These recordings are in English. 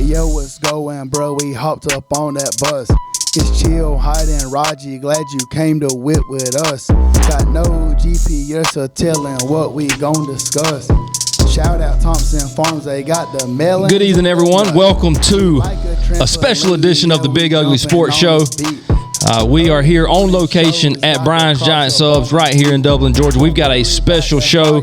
Yo, what's going, bro? We hopped up on that bus. It's Chill, Hyde, and Roger. Glad you came to whip with us. Got no GPS or telling what we gon' discuss. Shout out Thompson Farms, they got the melon. Good evening, everyone. Welcome to a special edition of the Big Ugly Sports Show. We are here on location at Brian's Giant Subs right here in Dublin, Georgia. We've got a special show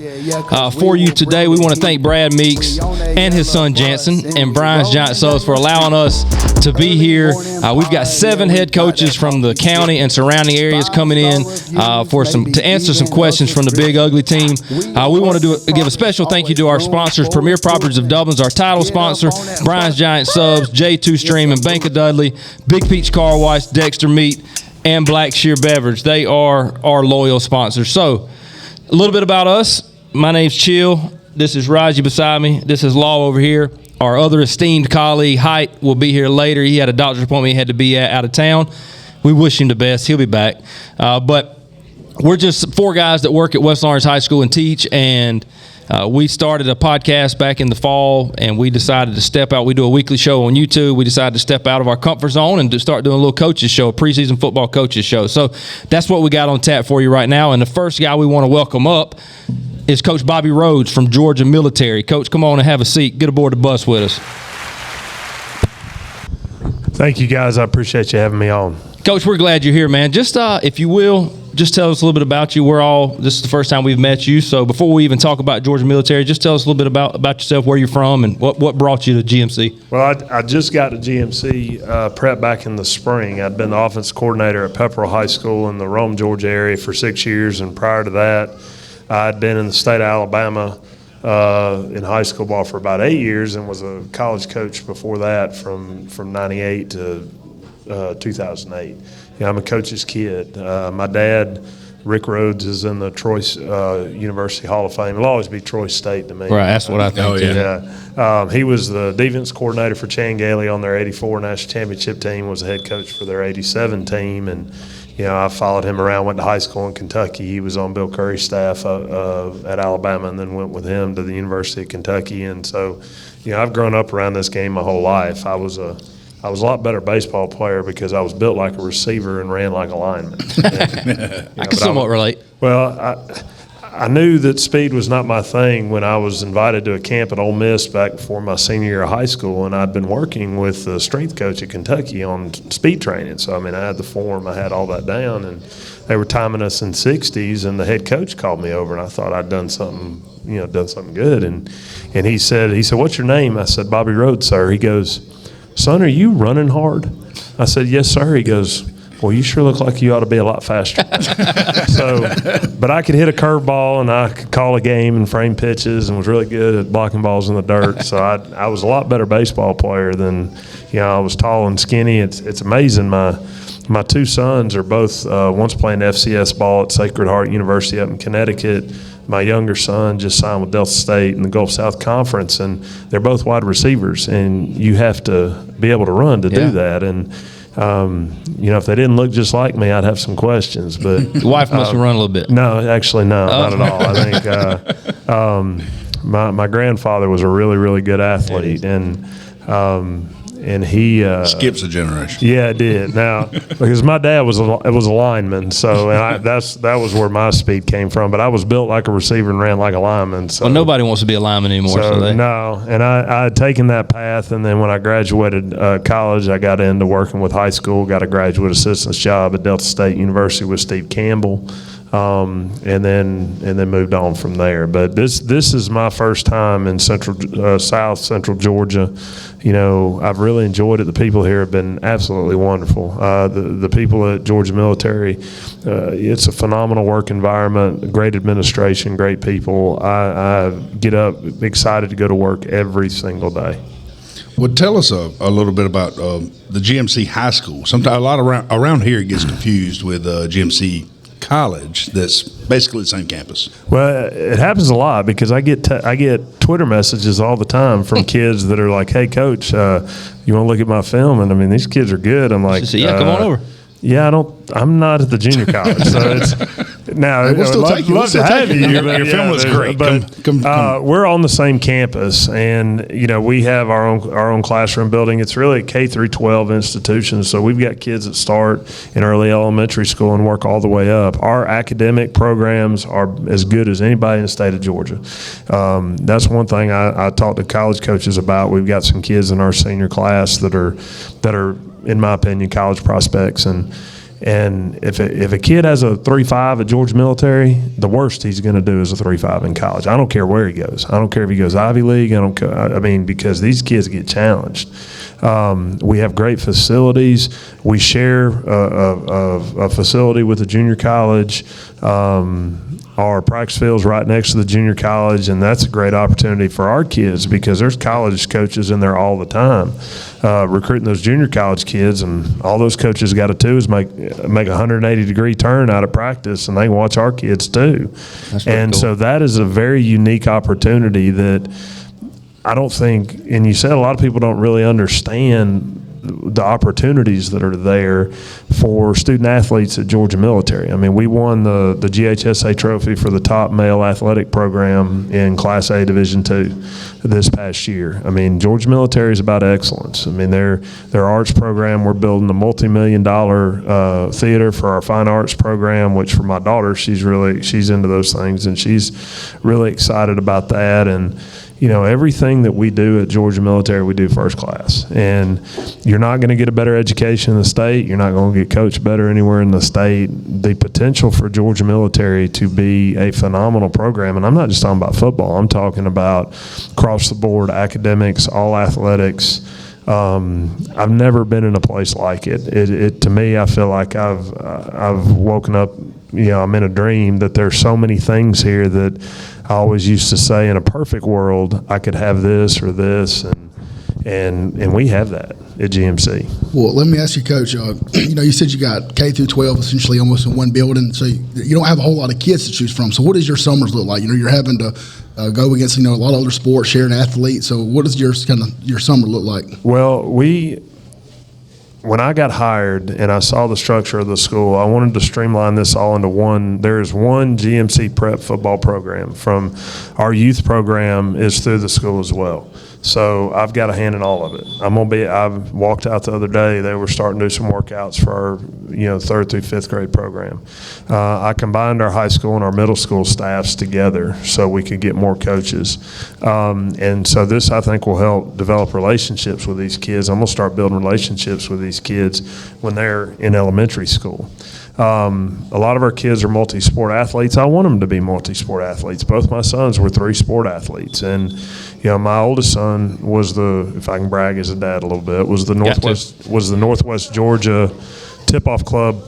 for you today. We want to thank Brad Meeks and his son Jansen and Brian's Giant Subs for allowing us to be here. We've got 7 head coaches from the county and surrounding areas coming in to answer some questions from the Big Ugly team. We want to give a special thank you to our sponsors, Premier Properties of Dublin's our title sponsor, Brian's Giant Subs, J2 Stream, and Bank of Dudley, Big Peach Car Wash, Dexter Meat, and Black Shear Beverage. They are our loyal sponsors. So, a little bit about us. My name's Chill. This is Raji beside me. This is Law over here. Our other esteemed colleague, Height, will be here later. He had a doctor's appointment he had to be at out of town. We wish him the best. He'll be back. But we're just 4 guys that work at West Lawrence High School and teach, and we started a podcast back in the fall, and we decided to step out. We do a weekly show on YouTube. We decided to step out of our comfort zone and to start doing a little coaches show, a preseason football coaches show. So that's what we got on tap for you right now. And the first guy we want to welcome up is Coach Bobby Rhoades from Georgia Military. Coach, come on and have a seat. Get aboard the bus with us. Thank you, guys. I appreciate you having me on. Coach, we're glad you're here, man. Just, if you will, just tell us a little bit about you. This is the first time we've met you, so before we even talk about Georgia Military, just tell us a little bit about yourself, where you're from, and what brought you to GMC. Well, I just got to GMC prep back in the spring. I'd been the offense coordinator at Pepperell High School in the Rome, Georgia area for 6 years, and prior to that, I'd been in the state of Alabama in high school ball for about 8 years and was a college coach before that from 98 to 2008. Yeah, I'm a coach's kid. My dad, Rick Rhodes, is in the Troy University Hall of Fame. It'll always be Troy State to me. Right, that's what I think. Oh, yeah. He was the defense coordinator for Chan Gailey on their 84 national championship team, was the head coach for their 87 team, and I followed him around, went to high school in Kentucky. He was on Bill Curry's staff at Alabama, and then went with him to the University of Kentucky. And so, I've grown up around this game my whole life. I was a lot better baseball player because I was built like a receiver and ran like a lineman. I can somewhat relate. Well, I knew that speed was not my thing when I was invited to a camp at Ole Miss back before my senior year of high school, and I'd been working with the strength coach at Kentucky on speed training. So, I had the form, I had all that down, and they were timing us in 60s, and the head coach called me over, and I thought I'd done something good. And he said, "What's your name?" I said, "Bobby Rhoades, sir." He goes, "Son, are you running hard?" I said, "Yes, sir." He goes, "Well, you sure look like you ought to be a lot faster." But I could hit a curveball and I could call a game and frame pitches and was really good at blocking balls in the dirt. So I was a lot better baseball player than, I was tall and skinny. It's amazing. My 2 sons are both one's playing FCS ball at Sacred Heart University up in Connecticut. My younger son just signed with Delta State in the Gulf South Conference, and they're both wide receivers, and you have to be able to run to do that. And if they didn't look just like me, I'd have some questions. But your wife must have run a little bit. No, actually, no, not at all. I think my grandfather was a really, really good athlete, and he skips a generation. Yeah, it did. Now, because my dad was a lineman, so that was where my speed came from. But I was built like a receiver and ran like a lineman. So nobody wants to be a lineman anymore. No, and I had taken that path, and then when I graduated college, I got into working with high school, got a graduate assistant's job at Delta State University with Steve Campbell. and then moved on from there. But this is my first time in South Central Georgia. I've really enjoyed it. The people here have been absolutely wonderful. The people at Georgia Military, it's a phenomenal work environment, great administration, great people. I get up excited to go to work every single day. Well, tell us a little bit about the GMC High School. Sometimes a lot around here it gets confused with GMC College. That's basically the same campus. Well, it happens a lot because I get Twitter messages all the time from kids that are like, "Hey, Coach, you want to look at my film?" And I mean, these kids are good. I'm like, "Yeah, come on over." Yeah, I'm not at the junior college, so it's now. We'll still take you. Love to have you. Your film was great. But we're on the same campus, and we have our own classroom building. It's really a K through 12 institution, so we've got kids that start in early elementary school and work all the way up. Our academic programs are as good as anybody in the state of Georgia. That's one thing I talk to college coaches about. We've got some kids in our senior class that are, in my opinion, college prospects, and if a kid has a 3.5 at Georgia Military, the worst he's going to do is a 3.5 in college. I don't care where he goes. I don't care if he goes Ivy League. Because these kids get challenged. We have great facilities. We share a facility with the junior college. Our practice field's right next to the junior college, and that's a great opportunity for our kids because there's college coaches in there all the time recruiting those junior college kids, and all those coaches got to do is make a 180-degree turn out of practice, and they watch our kids too. And cool. So that is a very unique opportunity that I don't think, and you said a lot of people don't really understand the opportunities that are there for student athletes at Georgia Military. I mean, we won the GHSA trophy for the top male athletic program in Class A Division II this past year. I mean, Georgia Military is about excellence. I mean, their arts program, we're building a multi-million-dollar theater for our fine arts program, which for my daughter, she's into those things, and she's really excited about that. And everything that we do at Georgia Military, we do first class. And you're not going to get a better education in the state. You're not going to get coached better anywhere in the state. The potential for Georgia Military to be a phenomenal program, and I'm not just talking about football. I'm talking about across-the-board academics, all athletics. I've never been in a place like it. It to me, I feel like I've woken up. I'm in a dream that there's so many things here that I always used to say, in a perfect world, I could have this or this, and we have that at GMC. Well, let me ask you, Coach. You said you got K through 12 essentially almost in one building, so you don't have a whole lot of kids to choose from. So what does your summers look like? You're having to go against a lot of other sports, sharing athletes. So what does your summer look like? Well, when I got hired and I saw the structure of the school, I wanted to streamline this all into one. There's one GMC prep football program. From our youth program is through the school as well. So I've got a hand in all of it. I've walked out the other day. They were starting to do some workouts for our, 3rd through 5th grade program. I combined our high school and our middle school staffs together so we could get more coaches. And so this, I think, will help develop relationships with these kids. I'm going to start building relationships with these kids when they're in elementary school. A lot of our kids are multi-sport athletes. I want them to be multi-sport athletes. Both my sons were 3-sport athletes, and my oldest son was if I can brag as a dad a little bit, was the Northwest Georgia Tip-Off Club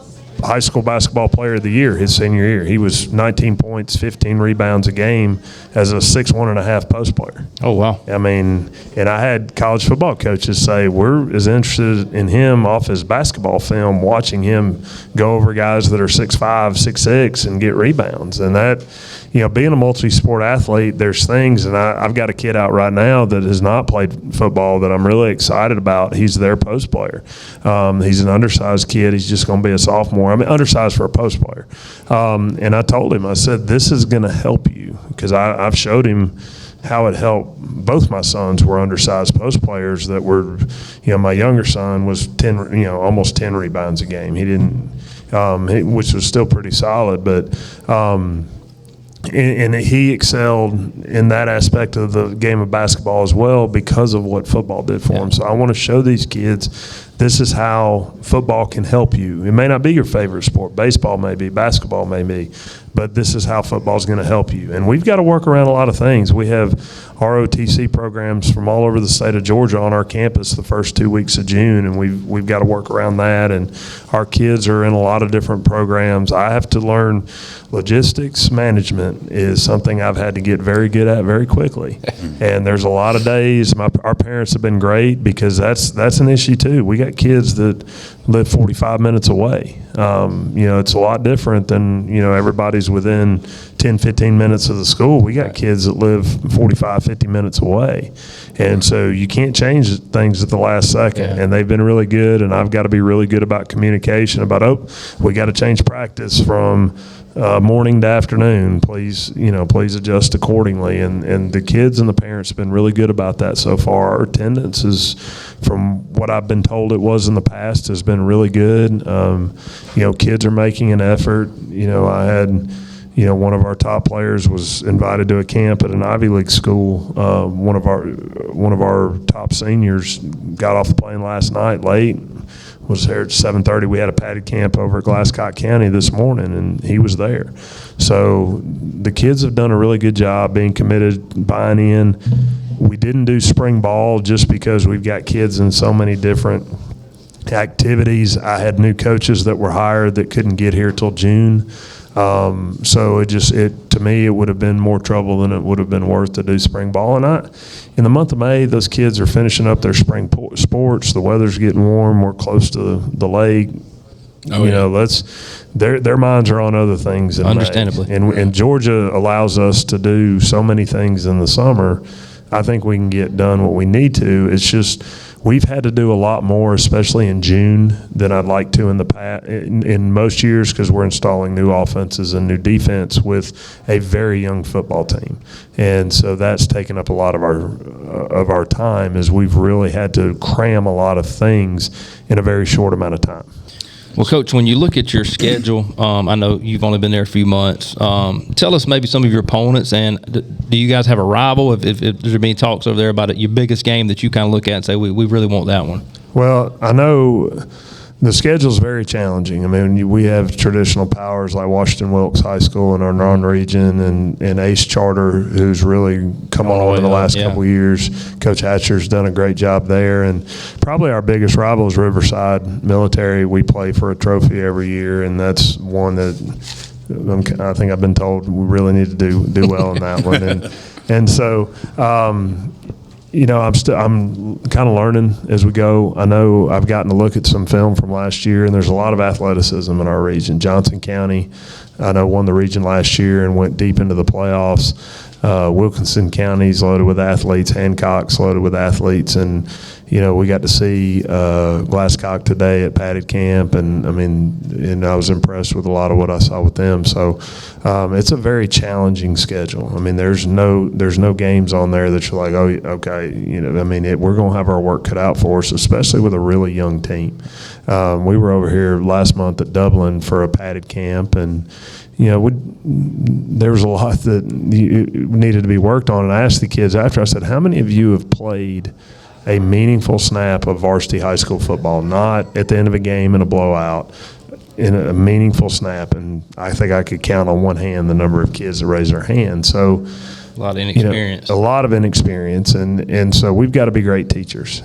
high school basketball player of the year his senior year. He was 19 points, 15 rebounds a game as a 6'1.5" post player. Oh, wow. I mean, and I had college football coaches say we're as interested in him off his basketball film, watching him go over guys that are 6'5", 6'6", and get rebounds. And that, being a multi-sport athlete, there's things, and I've got a kid out right now that has not played football that I'm really excited about. He's their post player. He's an undersized kid. He's just going to be a sophomore. I mean, undersized for a post player. And I told him, I said, this is going to help you, because I've showed him how it helped. Both my sons were undersized post players that were, my younger son was almost 10 rebounds a game. He didn't, which was still pretty solid, but and he excelled in that aspect of the game of basketball as well because of what football did for him. So I want to show these kids this is how football can help you. It may not be your favorite sport. Baseball may be, basketball may be, but this is how football is going to help you. And we've got to work around a lot of things. We have ROTC programs from all over the state of Georgia on our campus the first 2 weeks of June, and we've got to work around that. And our kids are in a lot of different programs. I have to learn logistics management is something I've had to get very good at very quickly. And there's a lot of days our parents have been great, because that's an issue too. We got kids that live 45 minutes away. It's a lot different than, everybody's within 10, 15 minutes of the school. We got kids that live 45, 50 minutes away. And so you can't change things at the last second. Yeah. And they've been really good, and I've got to be really good about communication about, we got to change practice from morning to afternoon. Please adjust accordingly. And the kids and the parents have been really good about that so far. Our attendance is, from what I've been told it was in the past, has been really good. Kids are making an effort. I had, one of our top players was invited to a camp at an Ivy League school. One of our top seniors got off the plane last night late, was there at 7:30. We had a padded camp over at Glasscock County this morning, and he was there. So the kids have done a really good job being committed, buying in. We didn't do spring ball just because we've got kids in so many different activities. I had new coaches that were hired that couldn't get here till June. So to me, it would have been more trouble than it would have been worth to do spring ball. And in the month of May, those kids are finishing up their spring sports. The weather's getting warm. We're close to the lake. Their minds are on other things. Understandably. And Georgia allows us to do so many things in the summer. I think we can get done what we need to. It's just, we've had to do a lot more, especially in June, than I'd like to in the past, in most years, because we're installing new offenses and new defense with a very young football team, and so that's taken up a lot of our time, as we've really had to cram a lot of things in a very short amount of time. Well, Coach, when you look at your schedule, I know you've only been there a few months. Tell us maybe some of your opponents, and do you guys have a rival? If there's been talks over there about your biggest game that you kind of look at and say, we really want that one? Well, I know the schedule is very challenging. I mean, we have traditional powers like Washington Wilkes High School in our non-region, and Ace Charter, who's really come on in the last couple of years. Coach Hatcher's done a great job there. And probably our biggest rival is Riverside Military. We play for a trophy every year, and that's one that I think I've been told we really need to do well in that one. And so I'm kind of learning as we go. I know I've gotten to look at some film from last year, and there's a lot of athleticism in our region. Johnson County, I know, won the region last year and went deep into the playoffs. Wilkinson County's loaded with athletes. Hancock's loaded with athletes. And, we got to see Glasscock today at padded camp, and I was impressed with a lot of what I saw with them. So it's a very challenging schedule. I mean, there's no games on there that you're like, oh, okay, we're going to have our work cut out for us, especially with a really young team. We were over here last month at Dublin for a padded camp, and there was a lot that needed to be worked on. And I asked the kids after, I said, how many of you have played a meaningful snap of varsity high school football, not at the end of a game in a blowout, in a meaningful snap? And I think I could count on one hand the number of kids that raised their hand. So a lot of inexperience. A lot of inexperience. And so we've got to be great teachers.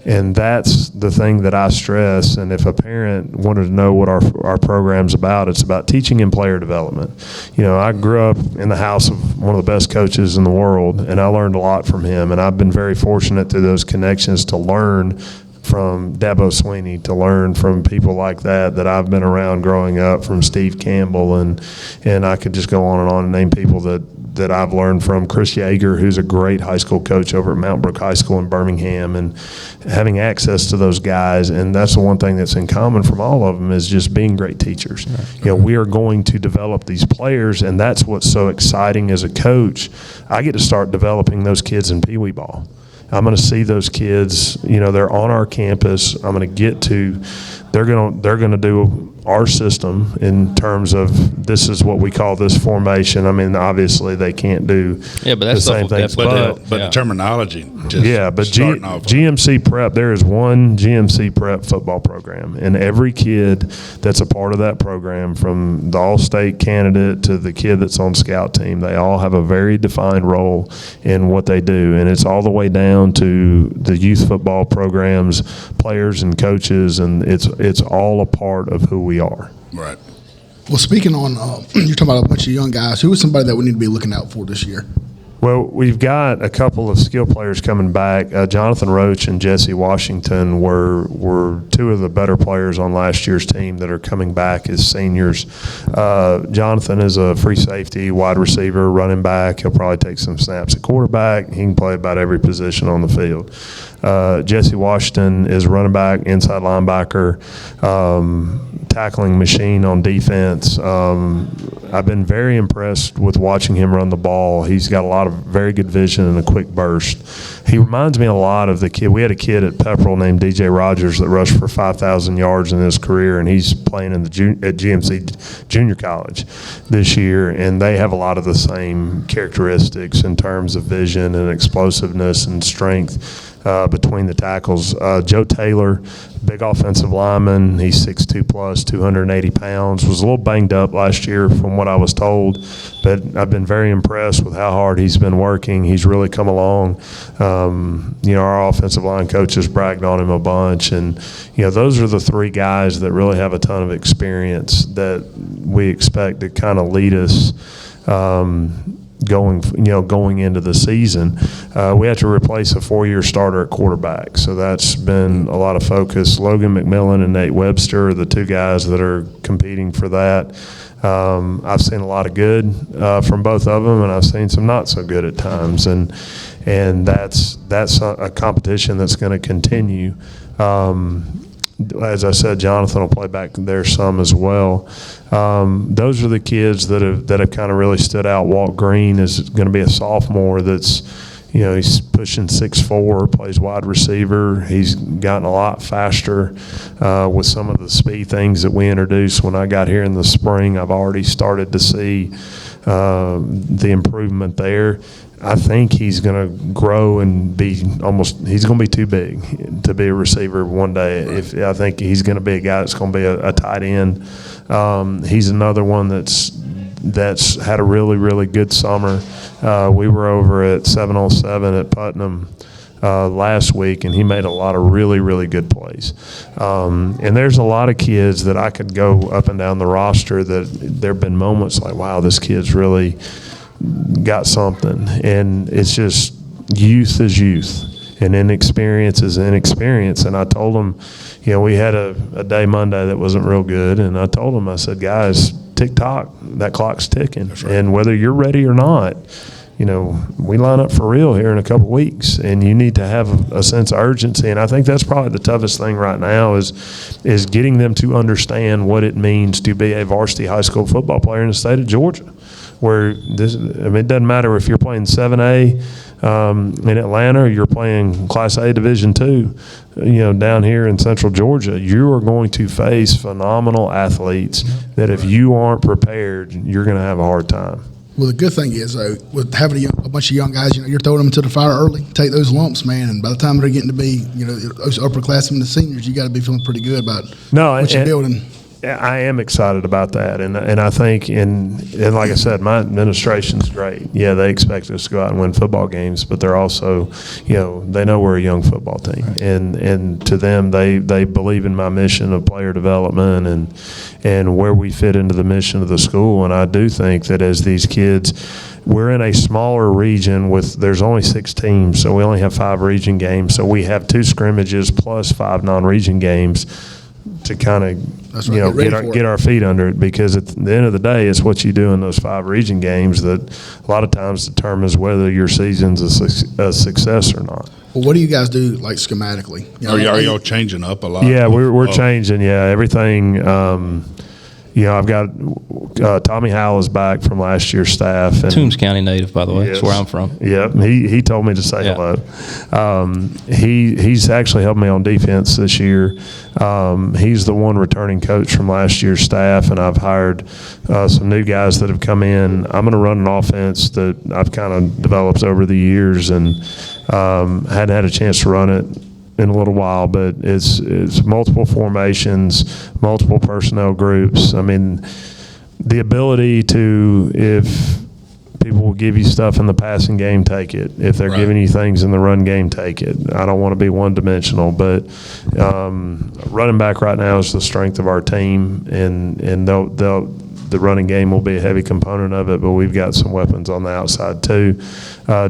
And that's the thing that I stress. And if a parent wanted to know what our program's about, it's about teaching and player development. I grew up in the house of one of the best coaches in the world, and I learned a lot from him. And I've been very fortunate through those connections to learn from Dabo Sweeney, to learn from people like that I've been around growing up, from Steve Campbell, and I could just go on and name people that I've learned from. Chris Yeager, who's a great high school coach over at Mount Brook High School in Birmingham, and having access to those guys. And that's the one thing that's in common from all of them, is just being great teachers. Right. We are going to develop these players, and that's what's so exciting as a coach. I get to start developing those kids in Pee Wee ball. I'm going to see those kids, they're on our campus. I'm going to get to, they're going to do our system in terms of this is what we call this formation. I mean, obviously they can't do but that's the same things. But the terminology. Just but starting off. GMC Prep, there is one GMC Prep football program, and every kid that's a part of that program, from the all-state candidate to the kid that's on scout team, they all have a very defined role in what they do, and it's all the way down to the youth football programs, players and coaches, and it's all a part of who we are. Right. Well, speaking on, you're talking about a bunch of young guys. Who is somebody that we need to be looking out for this year? Well, we've got a couple of skill players coming back. Jonathan Roach and Jesse Washington were two of the better players on last year's team that are coming back as seniors. Jonathan is a free safety, wide receiver, running back. He'll probably take some snaps at quarterback. He can play about every position on the field. Jesse Washington is running back, inside linebacker, tackling machine on defense. I've been very impressed with watching him run the ball. He's got a lot of very good vision and a quick burst. He reminds me a lot of the kid. We had a kid at Pepperell named DJ Rogers that rushed for 5,000 yards in his career, and he's playing in at GMC Junior College this year, and they have a lot of the same characteristics in terms of vision and explosiveness and strength between the tackles. Joe Taylor, big offensive lineman. He's 6'2 plus, 280 pounds. Was a little banged up last year from what I was told, but I've been very impressed with how hard he's been working. He's really come along. Our offensive line coach has bragged on him a bunch, and those are the three guys that really have a ton of experience that we expect to kind of lead us going into the season. We had to replace a 4-year starter at quarterback, so that's been a lot of focus. Logan McMillan and Nate Webster are the two guys that are competing for that. I've seen a lot of good from both of them, and I've seen some not so good at times, and that's a competition that's going to continue. As I said, Jonathan will play back there some as well. Those are the kids that have kind of really stood out. Walt Green is going to be a sophomore that's, he's pushing 6'4", plays wide receiver. He's gotten a lot faster with some of the speed things that we introduced when I got here in the spring. I've already started to see the improvement there. I think he's going to grow and he's going to be too big to be a receiver one day. I think he's going to be a guy that's going to be a tight end. He's another one that's had a really, really good summer. We were over at 707 at Putnam last week, and he made a lot of really, really good plays. And there's a lot of kids that I could go up and down the roster that there have been moments like, wow, this kid's really got something. And it's just youth is youth, and inexperience is inexperience. And I told them, we had a day Monday that wasn't real good, and I told them, I said, guys, tick-tock, that clock's ticking. Right. And whether you're ready or not, we line up for real here in a couple weeks, and you need to have a sense of urgency. And I think that's probably the toughest thing right now is getting them to understand what it means to be a varsity high school football player in the state of Georgia, where it doesn't matter if you're playing 7A in Atlanta or you're playing Class A Division II, down here in Central Georgia. You are going to face phenomenal athletes that if you aren't prepared, you're going to have a hard time. Well, the good thing is, though, with having a bunch of young guys, you're throwing them into the fire early, take those lumps, man, and by the time they're getting to be, those upperclassmen, the seniors, you got to be feeling pretty good about what you're building. I am excited about that, and I think, and like I said, my administration's great. Yeah, they expect us to go out and win football games, but they're also, they know we're a young football team, right. and to them, they believe in my mission of player development and where we fit into the mission of the school. And I do think that as these kids, we're in a smaller region there's only 6 teams, so we only have 5 region games. So we have 2 scrimmages plus 5 non-region games to kind of get our feet under it, because at the end of the day, it's what you do in those 5 region games that a lot of times determines whether your season's a success or not. Well, what do you guys do, like, schematically? Are y'all changing up a lot? Yeah, we're changing. Yeah, everything. I've got Tommy Howell is back from last year's staff. And Toombs County native, by the way. Yes. That's where I'm from. Yep. He told me to say hello. He's actually helped me on defense this year. He's the one returning coach from last year's staff, and I've hired some new guys that have come in. I'm going to run an offense that I've kind of developed over the years, and hadn't had a chance to run it in a little while, but it's multiple formations, multiple personnel groups. I mean, the ability to, if people will give you stuff in the passing game, take it. If they're giving you things in the run game, take it. I don't want to be one-dimensional, but running back right now is the strength of our team, and the running game will be a heavy component of it, but we've got some weapons on the outside too.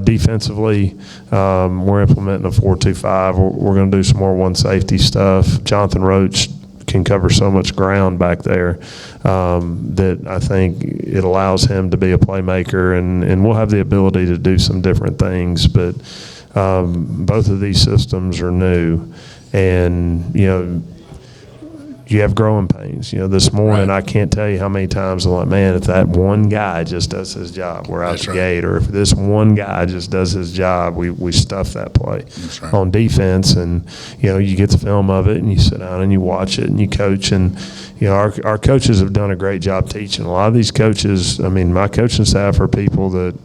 Defensively, we're implementing a 4-2-5. We're going to do some more one safety stuff. Jonathan Roach can cover so much ground back there that I think it allows him to be a playmaker, and we'll have the ability to do some different things. But both of these systems are new, and you have growing pains. This morning, I can't tell you how many times I'm like, man, if that one guy just does his job, we're out the gate. Or if this one guy just does his job, we stuff that play on defense. And, you get the film of it, and you sit down and you watch it and you coach. And, our coaches have done a great job teaching. A lot of these coaches, my coaching staff are people that,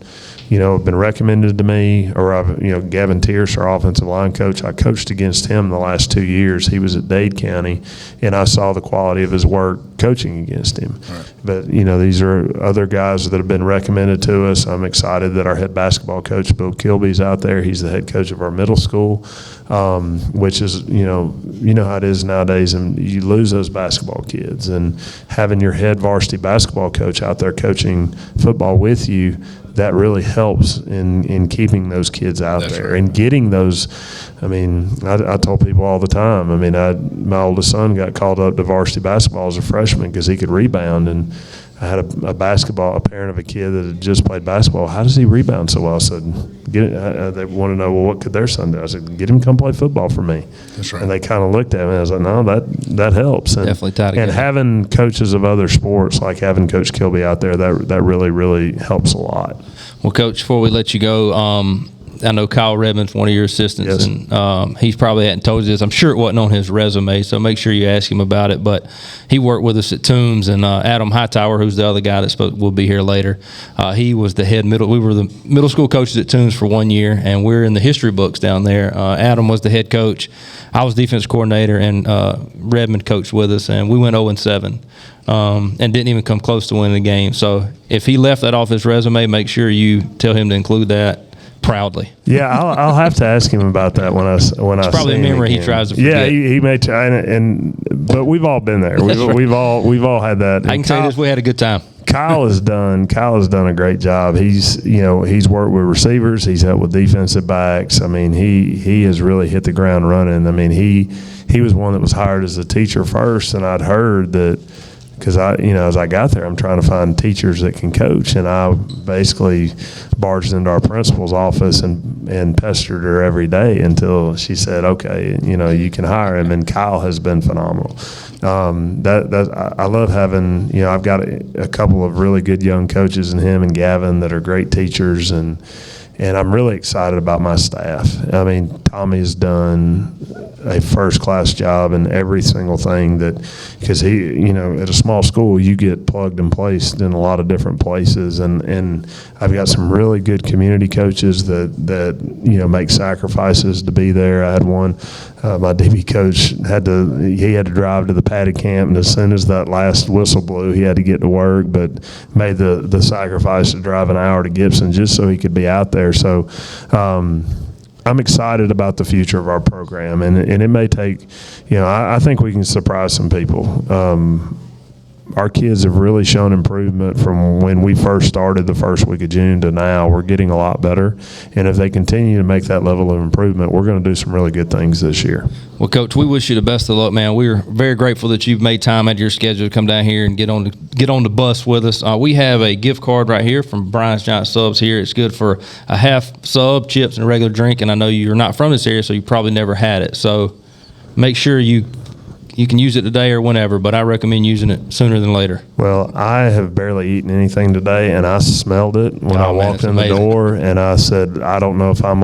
have been recommended to me, or Gavin Tierce, our offensive line coach, I coached against him the last 2 years. He was at Dade County, and I saw the quality of his work coaching against him. Right. But, these are other guys that have been recommended to us. I'm excited that our head basketball coach, Bill Kilby's out there. He's the head coach of our middle school, which is, how it is nowadays, and you lose those basketball kids. And having your head varsity basketball coach out there coaching football with you, that really helps in keeping those kids out there and getting those. I told people all the time, my oldest son got called up to varsity basketball as a freshman because he could rebound, and I had a parent of a kid that had just played basketball. How does he rebound so well? I said, they want to know, well, what could their son do? I said, get him to come play football for me. That's right. And they kind of looked at me, and I was like, no, that helps. And, definitely tied together. And having coaches of other sports, like having Coach Kilby out there, that really, really helps a lot. Well, Coach, before we let you go, I know Kyle Redmond's one of your assistants, and he's probably hadn't told you this. I'm sure it wasn't on his resume, so make sure you ask him about it. But he worked with us at Toombs, and Adam Hightower, who's the other guy that will be here later, he was the head we were the middle school coaches at Toombs for 1 year, and we're in the history books down there. Adam was the head coach. I was defense coordinator, and Redmond coached with us, and we went 0-7. And didn't even come close to winning the game. So if he left that off his resume, make sure you tell him to include that proudly. Yeah, I'll have to ask him about that when I it's probably a memory he tries to forget. Yeah, he may try, but we've all been there. We've all had that. I can tell you this: we had a good time. Kyle has done a great job. He's worked with receivers. He's helped with defensive backs. He has really hit the ground running. He was one that was hired as a teacher first, and I'd heard that. Because as I got there, I'm trying to find teachers that can coach, and I basically barged into our principal's office and pestered her every day until she said, "Okay, you can hire him." And Kyle has been phenomenal. I love having I've got a couple of really good young coaches in him and Gavin that are great teachers, and I'm really excited about my staff. Tommy's done a first-class job in every single thing because he, at a small school, you get plugged and placed in a lot of different places, and I've got some really good community coaches that make sacrifices to be there. I had one, my DB coach had to drive to the padded camp, and as soon as that last whistle blew, he had to get to work, but made the sacrifice to drive an hour to Gibson just so he could be out there. So I'm excited about the future of our program, and it may take, I think we can surprise some people. Our kids have really shown improvement from when we first started the first week of June to now. We're getting a lot better, and if they continue to make that level of improvement, we're going to do some really good things this year. Well, Coach, we wish you the best of luck, man. We're very grateful that you've made time out of your schedule to come down here and get on the bus with us. We have a gift card right here from Brian's Giant Subs here. It's good for a half sub, chips, and a regular drink, and I know you're not from this area, so you probably never had it. So make sure you You can use it today or whenever, but I recommend using it sooner than later. Well, I have barely eaten anything today, and I smelled it when I walked in the door, and I said, I don't know if I'm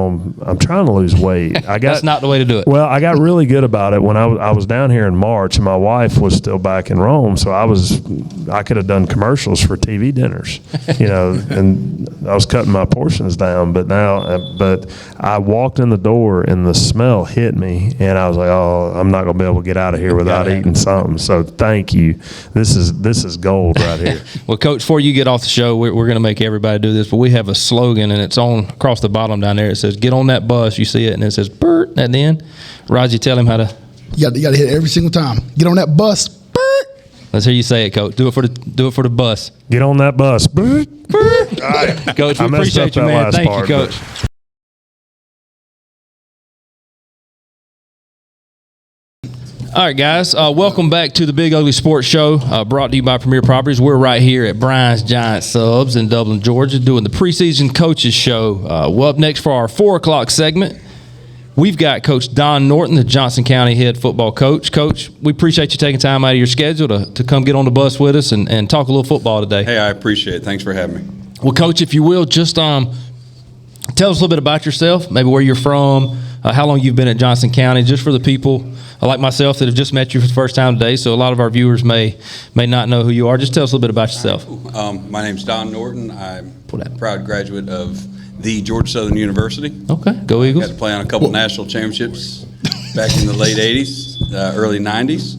trying to lose weight. That's not the way to do it. Well, I got really good about it when I was down here in March, and my wife was still back in Rome, so I could have done commercials for TV dinners, and I was cutting my portions down. But I walked in the door, and the smell hit me, and I was like, oh, I'm not going to be able to get out of here without eating something. So thank you. This is gold right here. Well, Coach, before you get off the show, we're going to make everybody do this, but we have a slogan, and it's on across the bottom down there. It says, "Get on that bus." You see it, and it says, "Bert" at the end. Roger, tell him how to. You got to hit it every single time. Get on that bus. Bert. Let's hear you say it, Coach. Do it for the bus. Get on that bus. Bert. Coach, we appreciate you, man. Thank you, Coach. All right, guys. Welcome back to the Big Ugly Sports Show, brought to you by Premier Properties. We're right here at Brian's Giant Subs in Dublin, Georgia, doing the preseason coaches show. Well, up next for our 4 o'clock segment, we've got Coach Don Norton, the Johnson County head football coach. Coach, we appreciate you taking time out of your schedule to come get on the bus with us and talk a little football today. Hey, I appreciate it. Thanks for having me. Well, Coach, if you will, just tell us a little bit about yourself, maybe where you're from, how long you've been at Johnson County, just for the people like myself that have just met you for the first time today, so a lot of our viewers may not know who you are. Just tell us a little bit about yourself. My name's Don Norton. I'm a proud graduate of the Georgia Southern University. Okay, go Eagles. Got to play on a couple national championships back in the late 80s, early 90s.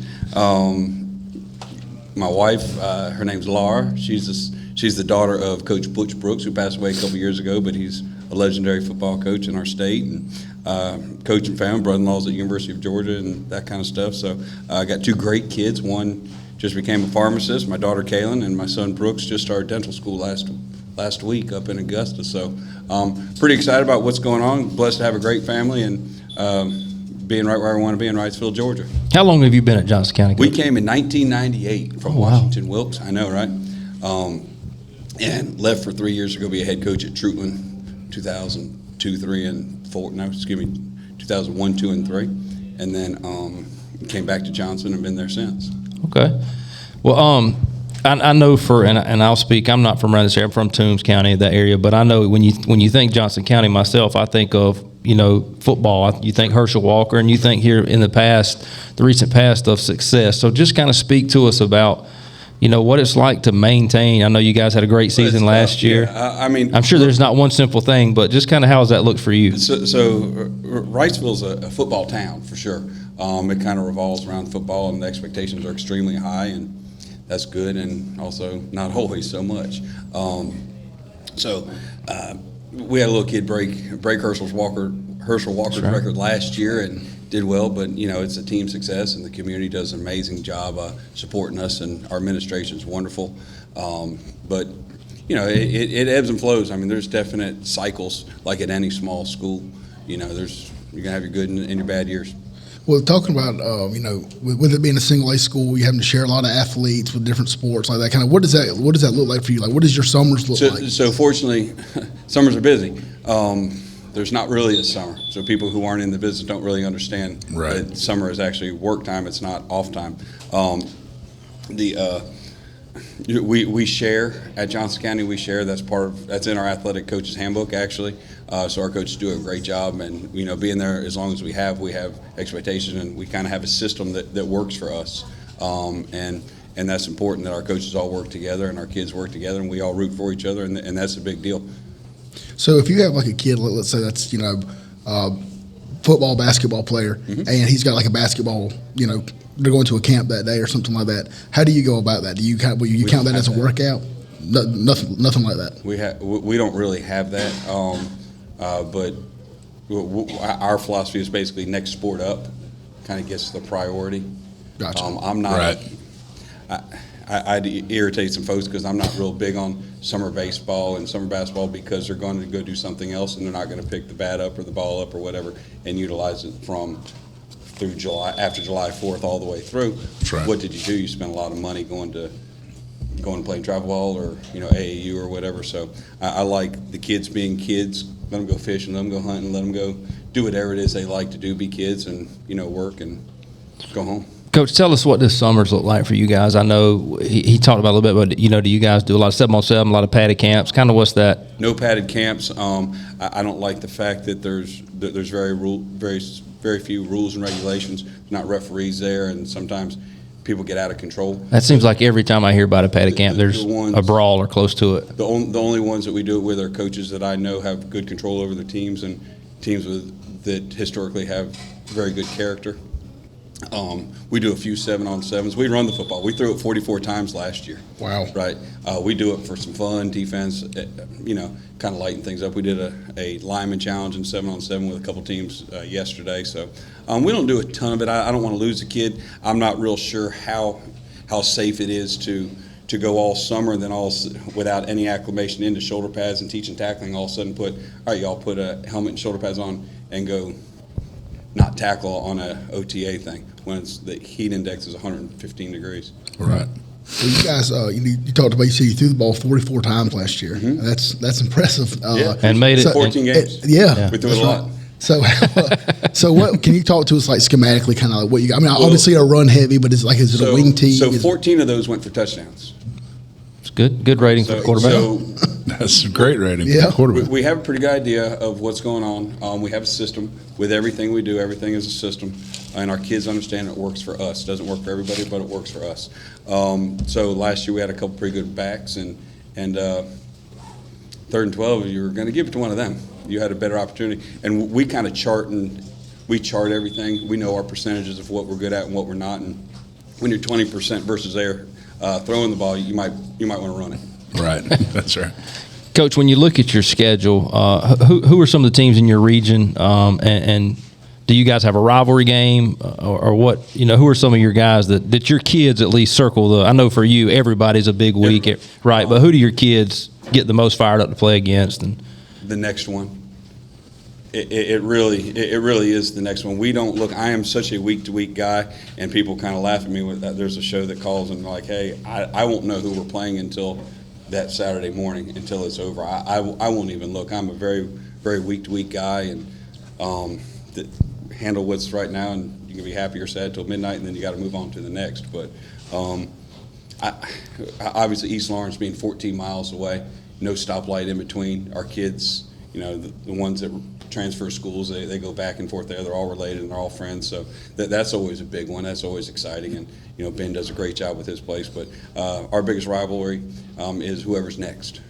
My wife, her name's Laura. She's the daughter of Coach Butch Brooks, who passed away a couple years ago, but he's a legendary football coach in our state, and coach and family, brother-in-laws at University of Georgia and that kind of stuff. So I got 2 great kids. One just became a pharmacist, my daughter Kaylin, and my son Brooks just started dental school last week up in Augusta. So pretty excited about what's going on. Blessed to have a great family and being right where I want to be in Wrightsville, Georgia. How long have you been at Johnson County? We came in 1998 from Washington Wilkes. I know, right? And left for 3 years to go be a head coach at Trutland, 2002, 3, and 4. No, excuse me, 2001, 2, and 3, and then came back to Johnson and been there since. Okay. Well, I know and I'll speak. I'm not from around this area. I'm from Toombs County, that area. But I know when you think Johnson County, myself, I think of football. You think Herschel Walker, and you think here in the recent past of success. So just kind of speak to us about what it's like to maintain. I know you guys had a great season last year. Yeah, I mean, I'm sure there's not one simple thing, but just kind of how does that look for you? So Wrightsville's a football town for sure. It kind of revolves around football, and the expectations are extremely high, and that's good, and also not always so much. We had a little kid break Herschel Walker's record last year, and did well, but it's a team success, and the community does an amazing job supporting us, and our administration's wonderful. But it ebbs and flows. I mean, there's definite cycles, like at any small school. You're gonna have your good and your bad years. Well, talking about with it being a single A school, you having to share a lot of athletes with different sports like that. Kind of what does that look like for you? Like, what does your summers look like? So fortunately, summers are busy. There's not really a summer, so people who aren't in the business don't really understand that summer is actually work time. It's not off time. We share at Johnson County. We share. That's in our athletic coaches handbook actually. So our coaches do a great job, and being there as long as we have expectations, and we kind of have a system that works for us. And that's important, that our coaches all work together and our kids work together, and we all root for each other, and that's a big deal. So if you have like a kid, let's say that's football, basketball player, and he's got like a basketball, they're going to a camp that day or something like that. How do you go about that? Do you count that as a workout? Nothing like that. We don't really have that, but our philosophy is basically next sport up, kind of gets the priority. Gotcha. I'm not. I'd irritate some folks because I'm not real big on summer baseball and summer basketball, because they're going to go do something else and they're not going to pick the bat up or the ball up or whatever and utilize it through after July 4th all the way through. Right. What did you do? You spent a lot of money going to play travel ball or AAU or whatever. So I like the kids being kids. Let them go fishing, let them go hunting, let them go do whatever it is they like to do. Be kids and work and go home. Coach, tell us what this summer's look like for you guys. I know he talked about a little bit, but do you guys do a lot of 7-on-7, a lot of padded camps? Kind of what's that? No padded camps. I don't like the fact that there's very few rules and regulations. There's not referees there, and sometimes people get out of control. That seems like every time I hear about a padded camp, there's a brawl or close to it. The only ones that we do it with are coaches that I know have good control over their teams, and teams that historically have very good character. We do a few 7-on-7s. We run the football. We threw it 44 times last year. Wow. Right. We do it for some fun, defense, kind of lighten things up. We did a lineman challenge in 7-on-7 with a couple teams yesterday. So we don't do a ton of it. I don't want to lose a kid. I'm not real sure how safe it is to go all summer and then without any acclimation into shoulder pads and teaching tackling, all of a sudden all right, y'all put a helmet and shoulder pads on and go not tackle on a OTA thing when the heat index is 115 degrees. Right. So you guys, you talked about, you threw the ball 44 times last year. Mm-hmm. That's impressive. And made it 14 games. Yeah. We threw it a lot. So what can you talk to us like schematically, kind of like what you got? I mean, obviously a run heavy, but is it a wing tee? So 14 of those went for touchdowns. It's good rating for the quarterback. So That's a great rating for Yeah. the quarterback. we have a pretty good idea of what's going on. We have a system with everything we do. Everything is a system, and our kids understand it works for us. It doesn't work for everybody, but it works for us. So last year we had a couple pretty good backs, and 3rd and 12, you were going to give it to one of them. You had a better opportunity, and we kind of chart everything. We know our percentages of what we're good at and what we're not, and when you're 20% versus there throwing the ball, you might want to run it. Right. That's right. Coach, when you look at your schedule, who are some of the teams in your region, and do you guys have a rivalry game, or what? Who are some of your guys that your kids at least circle? I know for you, everybody's a big week, right? But who do your kids get the most fired up to play against? And the next one. It really is the next one. We don't look. I am such a week-to-week guy, and people kind of laugh at me with that. There's a show that calls and like, hey, I won't know who we're playing until that Saturday morning, until it's over. I won't even look. I'm a very, very week-to-week guy, and that handle what's right now, and you can be happy or sad till midnight, and then you got to move on to the next. But obviously East Lawrence being 14 miles away, no stoplight in between. Our kids, the ones that transfer schools, they go back and forth there. They're all related and they're all friends. So that's always a big one. That's always exciting. And, Ben does a great job with his place. But our biggest rivalry is whoever's next.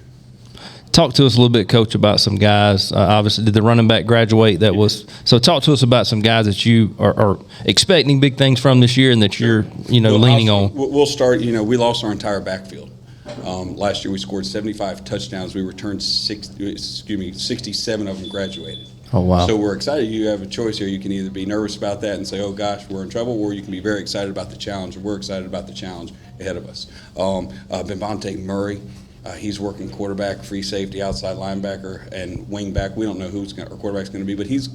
talk to us a little bit, Coach, about some guys. Obviously, did the running back graduate? So talk to us about some guys that you are expecting big things from this year and that you're, leaning on. We'll start, we lost our entire backfield. Last year we scored 75 touchdowns. We returned 67 of them graduated. Oh, wow. So we're excited. You have a choice here. You can either be nervous about that and say, oh, gosh, we're in trouble, or you can be very excited about the challenge, and we're excited about the challenge ahead of us. Bevonte Murray, he's working quarterback, free safety, outside linebacker, and wing back. We don't know who's our quarterback's going to be, but he's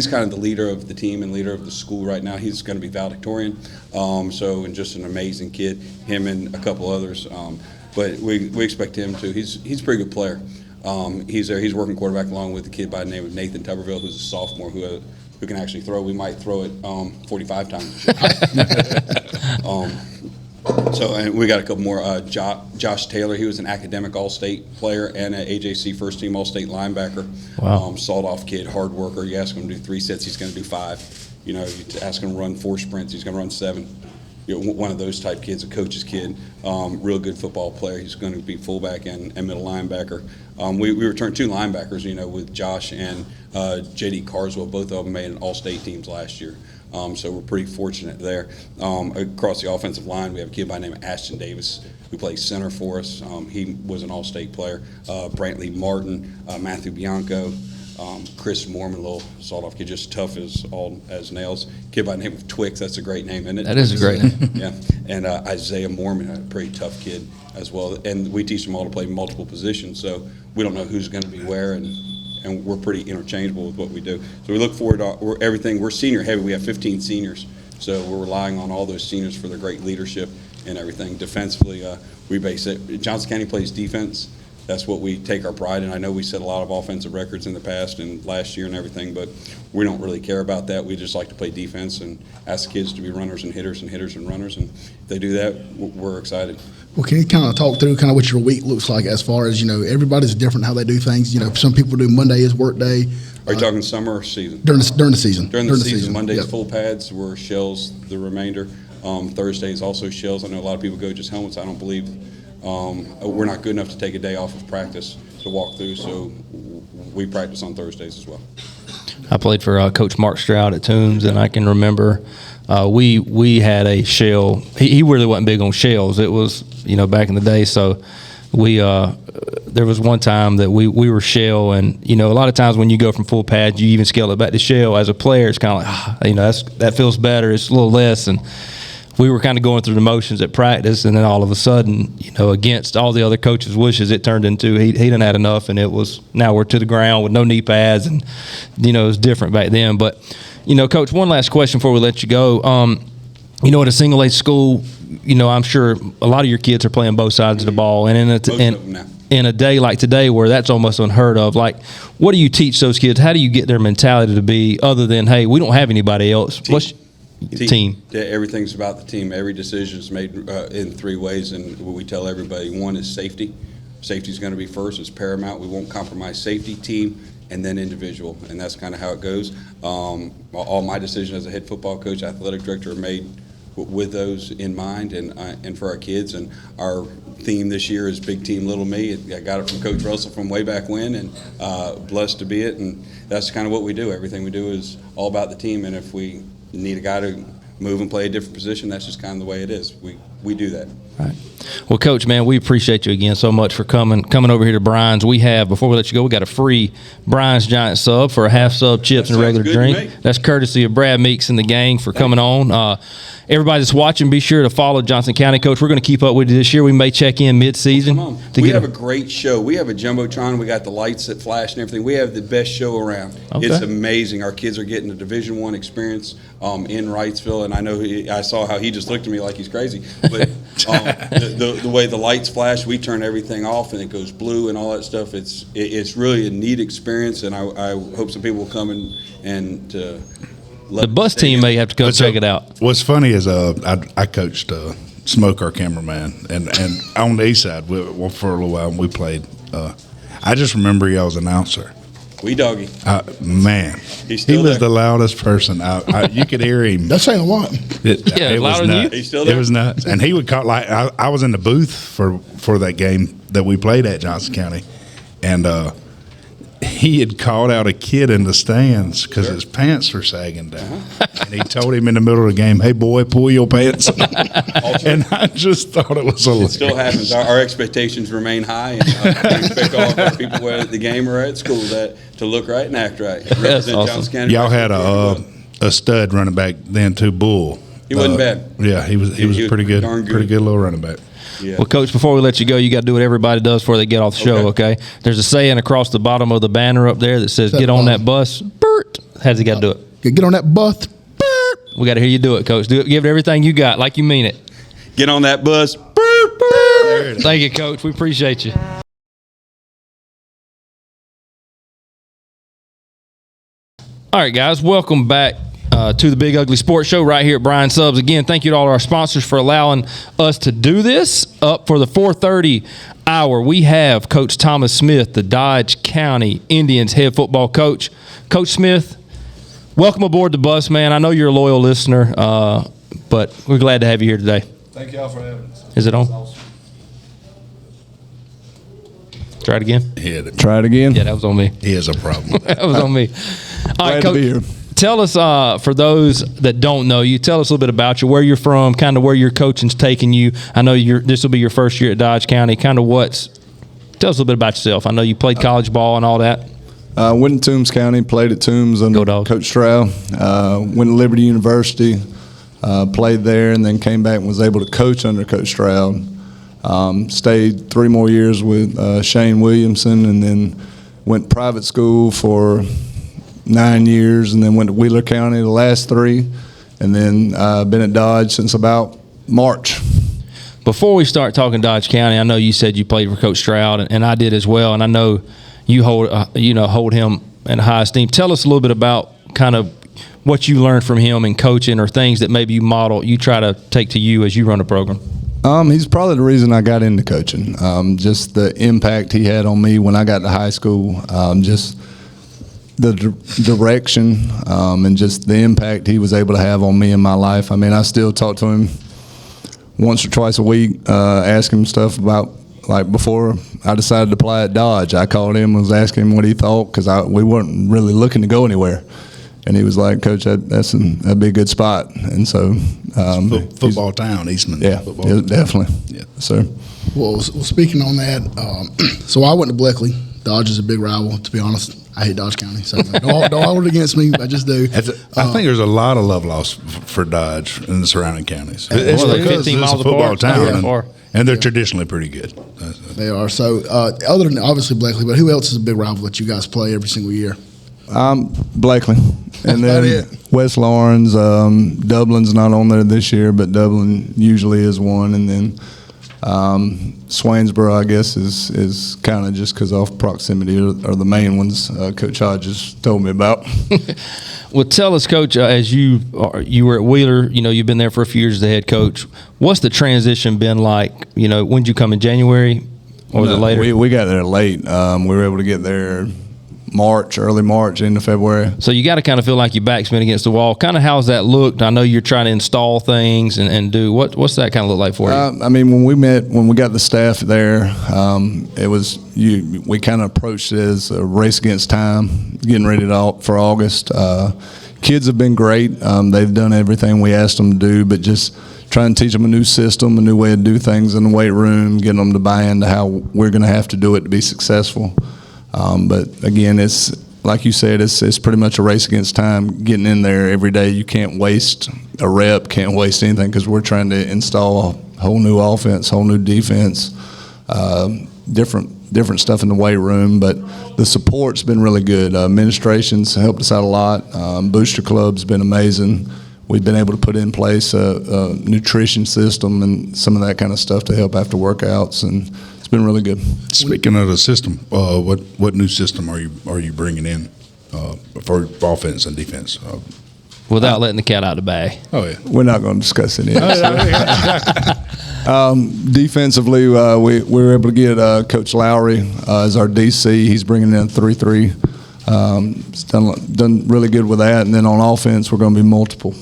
kind of the leader of the team and leader of the school right now. He's going to be valedictorian, and just an amazing kid, him and a couple others. But we expect him to. He's a pretty good player. He's there. He's working quarterback along with a kid by the name of Nathan Tuberville, who's a sophomore who can actually throw. We might throw it 45 times. And we got a couple more. Josh Taylor, he was an academic All-State player and an AJC first-team All-State linebacker. Wow. Sawed-off kid, hard worker. You ask him to do 3 sets, he's going to do 5. You ask him to run 4 sprints, he's going to run 7. One of those type kids, a coach's kid, real good football player. He's going to be fullback and middle linebacker. We returned 2 linebackers, with Josh and J.D. Carswell. Both of them made an all-state teams last year. So we're pretty fortunate there. Across the offensive line, we have a kid by the name of Ashton Davis who plays center for us. He was an all-state player. Brantley Martin, Matthew Bianco, Chris Mormon, a little sawed-off kid, just tough as nails. Kid by the name of Twix, that's a great name, isn't it? That is a great name. Yeah, and Isaiah Mormon, a pretty tough kid as well. And we teach them all to play multiple positions, so we don't know who's going to be where, and we're pretty interchangeable with what we do. So we look forward to everything. We're senior heavy. We have 15 seniors, so we're relying on all those seniors for their great leadership and everything. Defensively, we base it. Johnson County plays defense. that's what we take our pride in. I know we set a lot of offensive records in the past and last year and everything, but we don't really care about that. We just like to play defense and ask the kids to be runners and hitters and hitters and runners, and if they do that, we're excited. Well, can you kind of talk through kind of what your week looks like as far as, everybody's different how they do things. Some people do Monday is work day. Are you talking summer or season? During the season. During the season, Monday's full pads, we're shells the remainder. Thursday is also shells. I know a lot of people go just helmets. I don't believe we're not good enough to take a day off of practice to walk through, so we practice on Thursdays as well. I played for Coach Mark Stroud at Toombs, and I can remember we had a shell. He really wasn't big on shells. It was back in the day. So there was one time that we were shell, and a lot of times when you go from full pad, you even scale it back to shell. As a player, it's kind of like that feels better. It's a little less, and we were kind of going through the motions at practice, and then all of a sudden, against all the other coaches' wishes, it turned into he didn't had enough, and it was now we're to the ground with no knee pads, and it was different back then. But Coach, one last question before we let you go. At a single A school, I'm sure a lot of your kids are playing both sides of the ball, and in a day like today where that's almost unheard of, like, what do you teach those kids? How do you get their mentality to be other than, hey, we don't have anybody else? Team. Yeah, everything's about the team. Every decision is made in three ways, and what we tell everybody, one is safety. Safety is going to be first. It's paramount. We won't compromise safety, team, and then individual, and that's kind of how it goes. All my decisions as a head football coach, athletic director, are made with those in mind and for our kids. And our theme this year is Big Team, Little Me. I got it from Coach Russell from way back when, and blessed to be it. And that's kind of what we do. Everything we do is all about the team, and if we need a guy to move and play a different position, that's just kind of the way it is. We do that. Right. Well, Coach, man, we appreciate you again so much for coming over here to Brian's. We have, before we let you go, we got a free Brian's Giant sub for a half sub, chips, and a regular drink. That's courtesy of Brad Meeks and the gang for coming on. Everybody that's watching, be sure to follow Johnson County. Coach, we're going to keep up with you this year. We may check in mid-season. We have a great show. We have a Jumbotron. We got the lights that flash and everything. We have the best show around. Okay. It's amazing. Our kids are getting a Division I experience in Wrightsville, and I know I saw how he just looked at me like he's crazy. But the way the lights flash, we turn everything off, and it goes blue and all that stuff. It's really a neat experience, and I hope some people will come and the bus team may have to go check it out. What's funny is I coached Smoke, our cameraman, and on the east side for a little while we played. I just remember he was announcer. We doggy. Man, he was the loudest person. You could hear him. That's saying a lot. It louder was than nuts. you. He's still there. It was nuts, and he would call I was in the booth for that game that we played at Johnson County, and he had called out a kid in the stands because his pants were sagging down. And he told him in the middle of the game, "Hey, boy, pull your pants." And I just thought it was hilarious. It still happens. Our expectations remain high, and we expect all of our people, whether at the game or at school, to look right and act right. That's awesome. Y'all had a stud running back then too, Bull. He wasn't bad. Yeah, he was pretty good. Pretty good little running back. Yeah. Well, Coach, before we let you go, you got to do what everybody does before they get off the show, okay? There's a saying across the bottom of the banner up there that says, "Get on that bus." Bert. How's he got to do it? Get on that bus. Bert. We got to hear you do it, Coach. Do it. Give it everything you got, like you mean it. Get on that bus. Bert. Bert. Thank you, Coach. We appreciate you. All right, guys, welcome back to the Big Ugly Sports Show right here at Brian Subs. Again, thank you to all our sponsors for allowing us to do this. Up for the 4:30 hour, we have Coach Thomas Smith, the Dodge County Indians head football coach. Coach Smith, welcome aboard the bus, man. I know you're a loyal listener, but we're glad to have you here today. Thank y'all for having us. Is it on? Try it again. Try it again. Yeah, that was on me. He has a problem. That was on me. All right, Glad to be Coach, here. tell us, for those that don't know you, tell us a little bit about you, where you're from, kind of where your coaching's taking you. I know this will be your first year at Dodge County. Tell us a little bit about yourself. I know you played college ball and all that. Went to Toombs County, played at Toombs under Coach Stroud. Went to Liberty University, played there, and then came back and was able to coach under Coach Stroud. Stayed 3 more years with Shane Williamson, and then went private school for 9 years, and then went to Wheeler County the last 3, and then been at Dodge since about March. before we start talking Dodge County, I know you said you played for Coach Stroud, and I did as well, and I know you hold him in high esteem. Tell us a little bit about kind of what you learned from him in coaching, or things that maybe you try to take to you as you run a program. He's probably the reason I got into coaching. Just the impact he had on me when I got to high school, just the direction, and just the impact he was able to have on me in my life. I mean, I still talk to him once or twice a week, ask him stuff about, like, before I decided to apply at Dodge, I called him and was asking him what he thought, because we weren't really looking to go anywhere. And he was like, Coach, that'd be a good spot. And so football town, Eastman. Yeah, definitely. Yeah, sir. Well, speaking on that, so I went to Bleckley. Dodge is a big rival, to be honest. I hate Dodge County, so don't hold it against me. I just do. I think there's a lot of love lost for Dodge and the surrounding counties. It's like because 15 it's miles a football apart. town, and they're traditionally pretty good. They are. So other than obviously Bleckley, but who else is a big rival that you guys play every single year? Blakely, and then West Lawrence. Dublin's not on there this year, but Dublin usually is one, and then Swainsboro, I guess, is kind of just because off proximity are the main ones. Coach Hodges told me about. Well, tell us, Coach, as you were at Wheeler, you've been there for a few years as the head coach. What's the transition been like? When did you come in January, or was it later? We got there late. We were able to get there early March into February. So you got to kind of feel like your back's been against the wall. Kind of how's that looked? I know you're trying to install things and do what's that kind of look like for you? I mean, when we got the staff there, we kind of approached it as a race against time, getting ready for August. Kids have been great. They've done everything we asked them to do, but just trying to teach them a new system, a new way to do things in the weight room, getting them to buy into how we're going to have to do it to be successful. But again, it's like you said, it's pretty much a race against time. Getting in there every day, you can't waste a rep, can't waste anything, because we're trying to install a whole new offense, whole new defense, different stuff in the weight room. But the support's been really good. Administration's helped us out a lot. Booster Club's been amazing. We've been able to put in place a nutrition system and some of that kind of stuff to help after workouts, and it's been really good. Speaking of the system, what new system are you bringing in for offense and defense? Without letting the cat out of the bag. Oh yeah, we're not going to discuss any of this. Defensively, we were able to get Coach Lowry as our DC. He's bringing in 3-3. He's done really good with that, and then on offense, we're going to be multiple.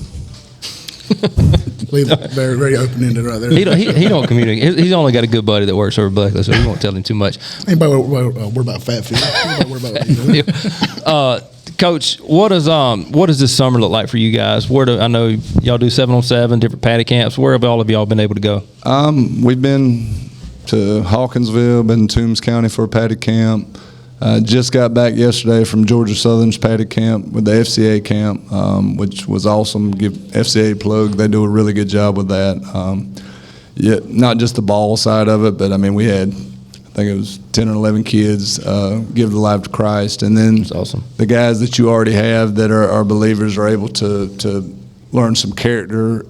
Very, very open-ended right there. He don't communicate. He's only got a good buddy that works over Blackley, so he won't tell him too much. Anybody worry about fat food? Anybody worry about Coach, what does this summer look like for you guys? I know y'all do 7-on-7, different paddy camps. Where have all of y'all been able to go? We've been to Hawkinsville, been to Toombs County for a paddy camp. Just got back yesterday from Georgia Southern's paddy camp with the FCA camp, which was awesome. Give FCA a plug. They do a really good job with that. Not just the ball side of it, but I mean, we had, I think it was 10 or 11 kids give their life to Christ. And then that's awesome. The guys that you already have that are believers are able to learn some character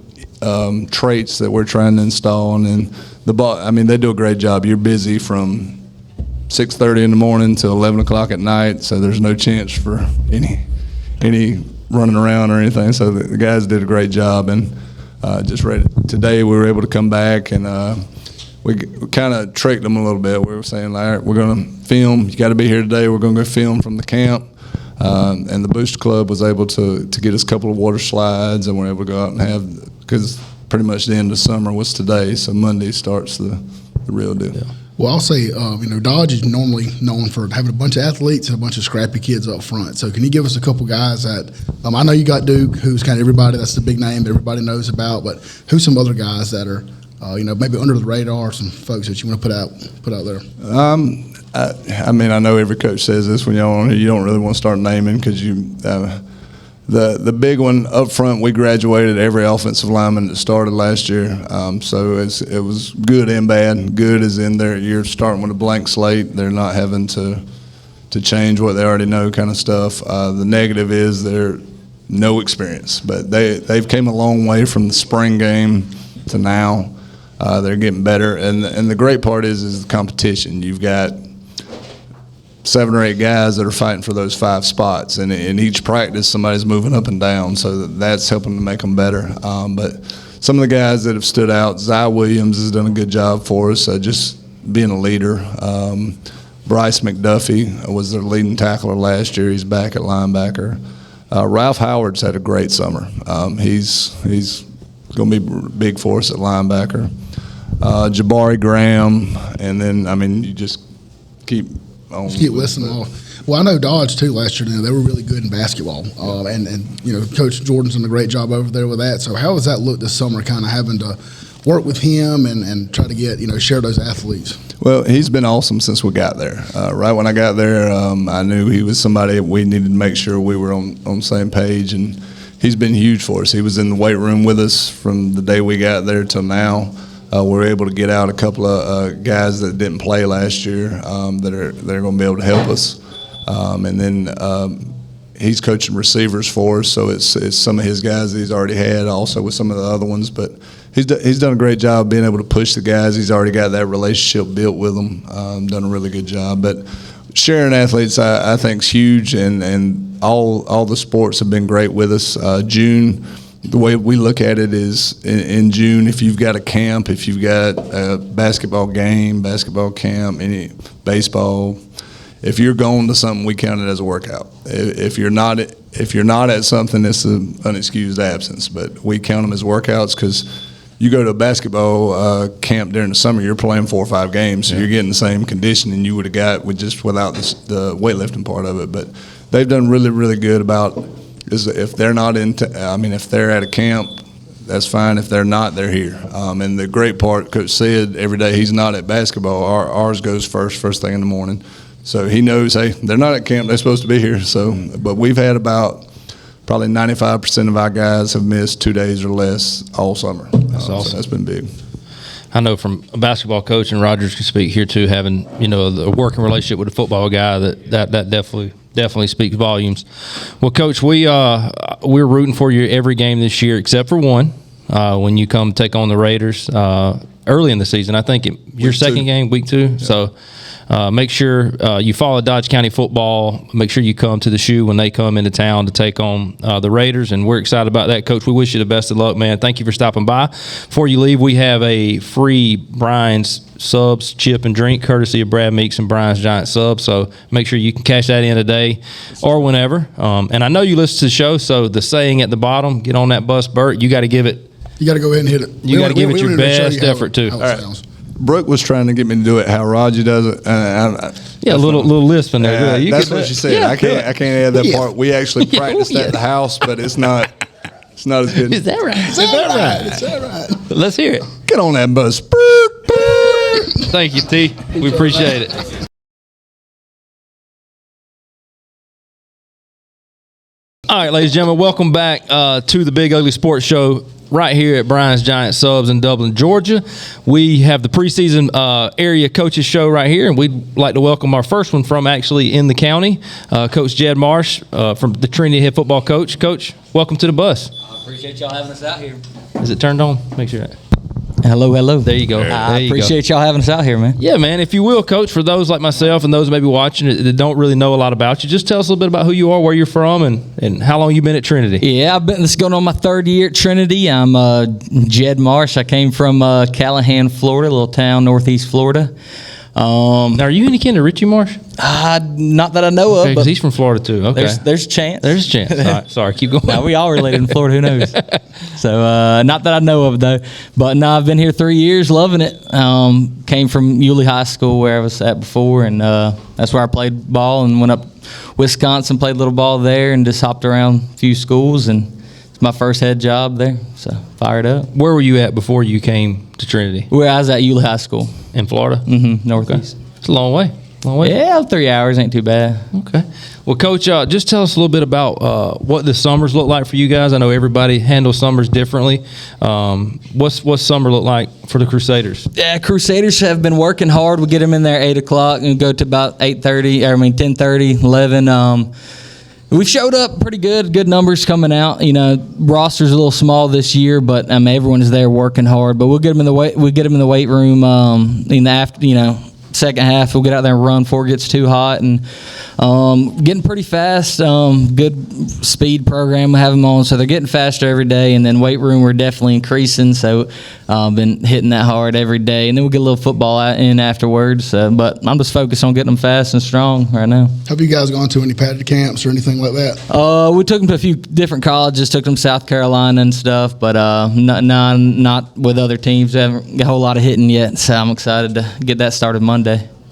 traits that we're trying to install. And then they do a great job. You're busy from 6:30 in the morning till 11 o'clock at night, so there's no chance for any running around or anything. So the guys did a great job, and just ready. Today we were able to come back, and we kind of tricked them a little bit. We were saying, all right, we're going to film. You got to be here today. We're going to go film from the camp. And the Booster Club was able to get us a couple of water slides, and we're able to go out and have, because pretty much the end of summer was today, so Monday starts the real deal. Yeah. Well, I'll say, Dodge is normally known for having a bunch of athletes and a bunch of scrappy kids up front. So can you give us a couple guys that I know you got Duke, who's kind of everybody, that's the big name that everybody knows about, but who's some other guys that are, maybe under the radar, some folks that you want to put out there? I know every coach says this when y'all on here. You don't really want to start naming because the big one up front, we graduated every offensive lineman that started last year. So it was good and bad. Good is in there. You're starting with a blank slate. They're not having to change what they already know kind of stuff. The negative is they're no experience. But they've came a long way from the spring game to now. They're getting better, and the great part is the competition. You've got 7 or 8 guys that are fighting for those 5 spots, and in each practice somebody's moving up and down, so that's helping to make them better. But some of the guys that have stood out, Zy Williams has done a good job for us, just being a leader. Bryce McDuffie was their leading tackler last year. He's back at linebacker. Ralph Howard's had a great summer. He's going to be big for us at linebacker. Jabari Graham, and then, you just keep on. Just keep listening off. Well, I know Dodge, too, last year. They were really good in basketball. And Coach Jordan's done a great job over there with that. So how does that look this summer, kind of having to work with him and try to get, share those athletes? Well, he's been awesome since we got there. Right when I got there, I knew he was somebody that we needed to make sure we were on the same page, and he's been huge for us. He was in the weight room with us from the day we got there till now. We were able to get out a couple of guys that didn't play last year they're going to be able to help us. And then he's coaching receivers for us, so it's some of his guys that he's already had, also with some of the other ones. But he's done a great job being able to push the guys. He's already got that relationship built with them. Done a really good job. But sharing athletes, I think, is huge, and all the sports have been great with us. June, the way we look at it is in June, if you've got a camp, if you've got a basketball game, basketball camp, any baseball, if you're going to something, we count it as a workout. If you're not at something, it's an unexcused absence. But we count them as workouts because you go to a basketball camp during the summer, you're playing 4 or 5 games, so you're getting the same conditioning you would have got without the weightlifting part of it. But they've done really, really good about if they're not if they're at a camp, that's fine. If they're not, they're here. And the great part, Coach said every day he's not at basketball. Ours goes first thing in the morning. So he knows, hey, they're not at camp, they're supposed to be here. So, but we've had about probably 95% of our guys have missed 2 days or less all summer. That's awesome. So that's been big. I know from a basketball coach, and Rogers can speak here too, having the working relationship with a football guy that definitely speaks volumes. Well, Coach, we're rooting for you every game this year except for one. When you come take on the Raiders early in the season, I think your second game, week 2. Yeah. So make sure you follow Dodge County football. Make sure you come to the shoe when they come into town to take on the Raiders, and we're excited about that, Coach. We wish you the best of luck, man. Thank you for stopping by. Before you leave, we have a free Brian's Subs chip and drink courtesy of Brad Meeks and Brian's Giant Subs, so make sure you can cash that in today or whenever. And I know you listen to the show, so the saying at the bottom, get on that bus, Bert, you got to give it. You got to go ahead and hit it. You got to give it your best effort, too. All right. Brooke was trying to get me to do it how Roger does it. A little lisp in there. That's what she said. Yeah, I can't add that part. We actually practiced at the house, but it's not as good. Is that right? Is that right? Let's hear it. Get on that bus. Thank you, T. We appreciate it. All right, ladies and gentlemen, welcome back to the Big Ugly Sports Show right here at Brian's Giant Subs in Dublin, Georgia. We have the preseason area coaches show right here, and we'd like to welcome our first one from actually in the county, Coach Jed Marsh from the Trinity head football coach. Coach, welcome to the bus. I appreciate y'all having us out here. Is it turned on? Make sure. Hello. There you go. I appreciate y'all having us out here, man. Yeah, man. If you will, Coach, for those like myself and those maybe watching it that don't really know a lot about you, just tell us a little bit about who you are, where you're from, and how long you've been at Trinity. Yeah, this is going on my 3rd year at Trinity. I'm Jed Marsh. I came from Callahan, Florida, a little town northeast Florida. Now, are you any kin to Richie Marsh? Not that I know of. Because he's from Florida, too. Okay. There's a chance. There's a chance. All right, sorry, keep going. Now, we all related in Florida. Who knows? So, not that I know of, though. But, no, I've been here 3 years, loving it. Came from Yulee High School, where I was at before, and that's where I played ball and went up Wisconsin, played a little ball there, and just hopped around a few schools, and it's my first head job there, so fired up. Where were you at before you came to Trinity? Where I was at Yulee High School. In Florida? Mm-hmm, northeast. Okay. It's a long way. Yeah, 3 hours ain't too bad. Okay. Well, Coach, just tell us a little bit about what the summers look like for you guys. I know everybody handles summers differently. What's summer look like for the Crusaders? Yeah, Crusaders have been working hard. We get them in there 8 o'clock and go to about 10:30, 11. We've showed up pretty good numbers coming out. Roster's a little small this year, but everyone is there working hard. But we'll get them in the weight room in the second half. We'll get out there and run before it gets too hot, and getting pretty fast. Good speed program we have them on, so they're getting faster every day. And then weight room, we're definitely increasing, so been hitting that hard every day. And then we'll get a little football in afterwards. But I'm just focused on getting them fast and strong right now. Have you guys gone to any padded camps or anything like that? We took them to a few different colleges. Took them to South Carolina and stuff, but not with other teams. We haven't got a whole lot of hitting yet, so I'm excited to get that started Monday.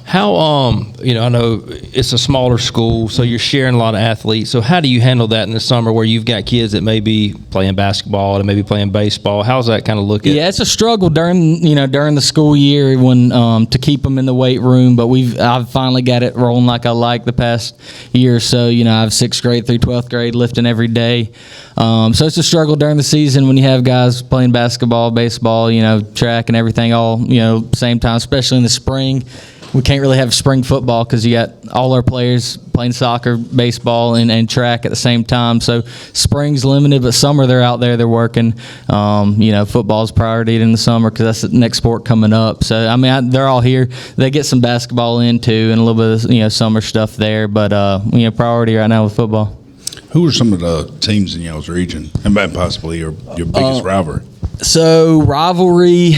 How, I know it's a smaller school, so you're sharing a lot of athletes. So how do you handle that in the summer where you've got kids that may be playing basketball and maybe playing baseball? How's that kind of look at? Yeah, it's a struggle during the school year when to keep them in the weight room, but I've finally got it rolling like I like the past year or so. I have 6th grade through 12th grade lifting every day. So it's a struggle during the season when you have guys playing basketball, baseball, track and everything all, same time, especially in the spring. We can't really have spring football because you got all our players playing soccer, baseball, and track at the same time. So spring's limited, but summer they're out there, they're working. Football's priority in the summer because that's the next sport coming up. So, they're all here. They get some basketball in too and a little bit of, summer stuff there. But, priority right now with football. Who are some of the teams in y'all's region and possibly your biggest rivalry? So, rivalry,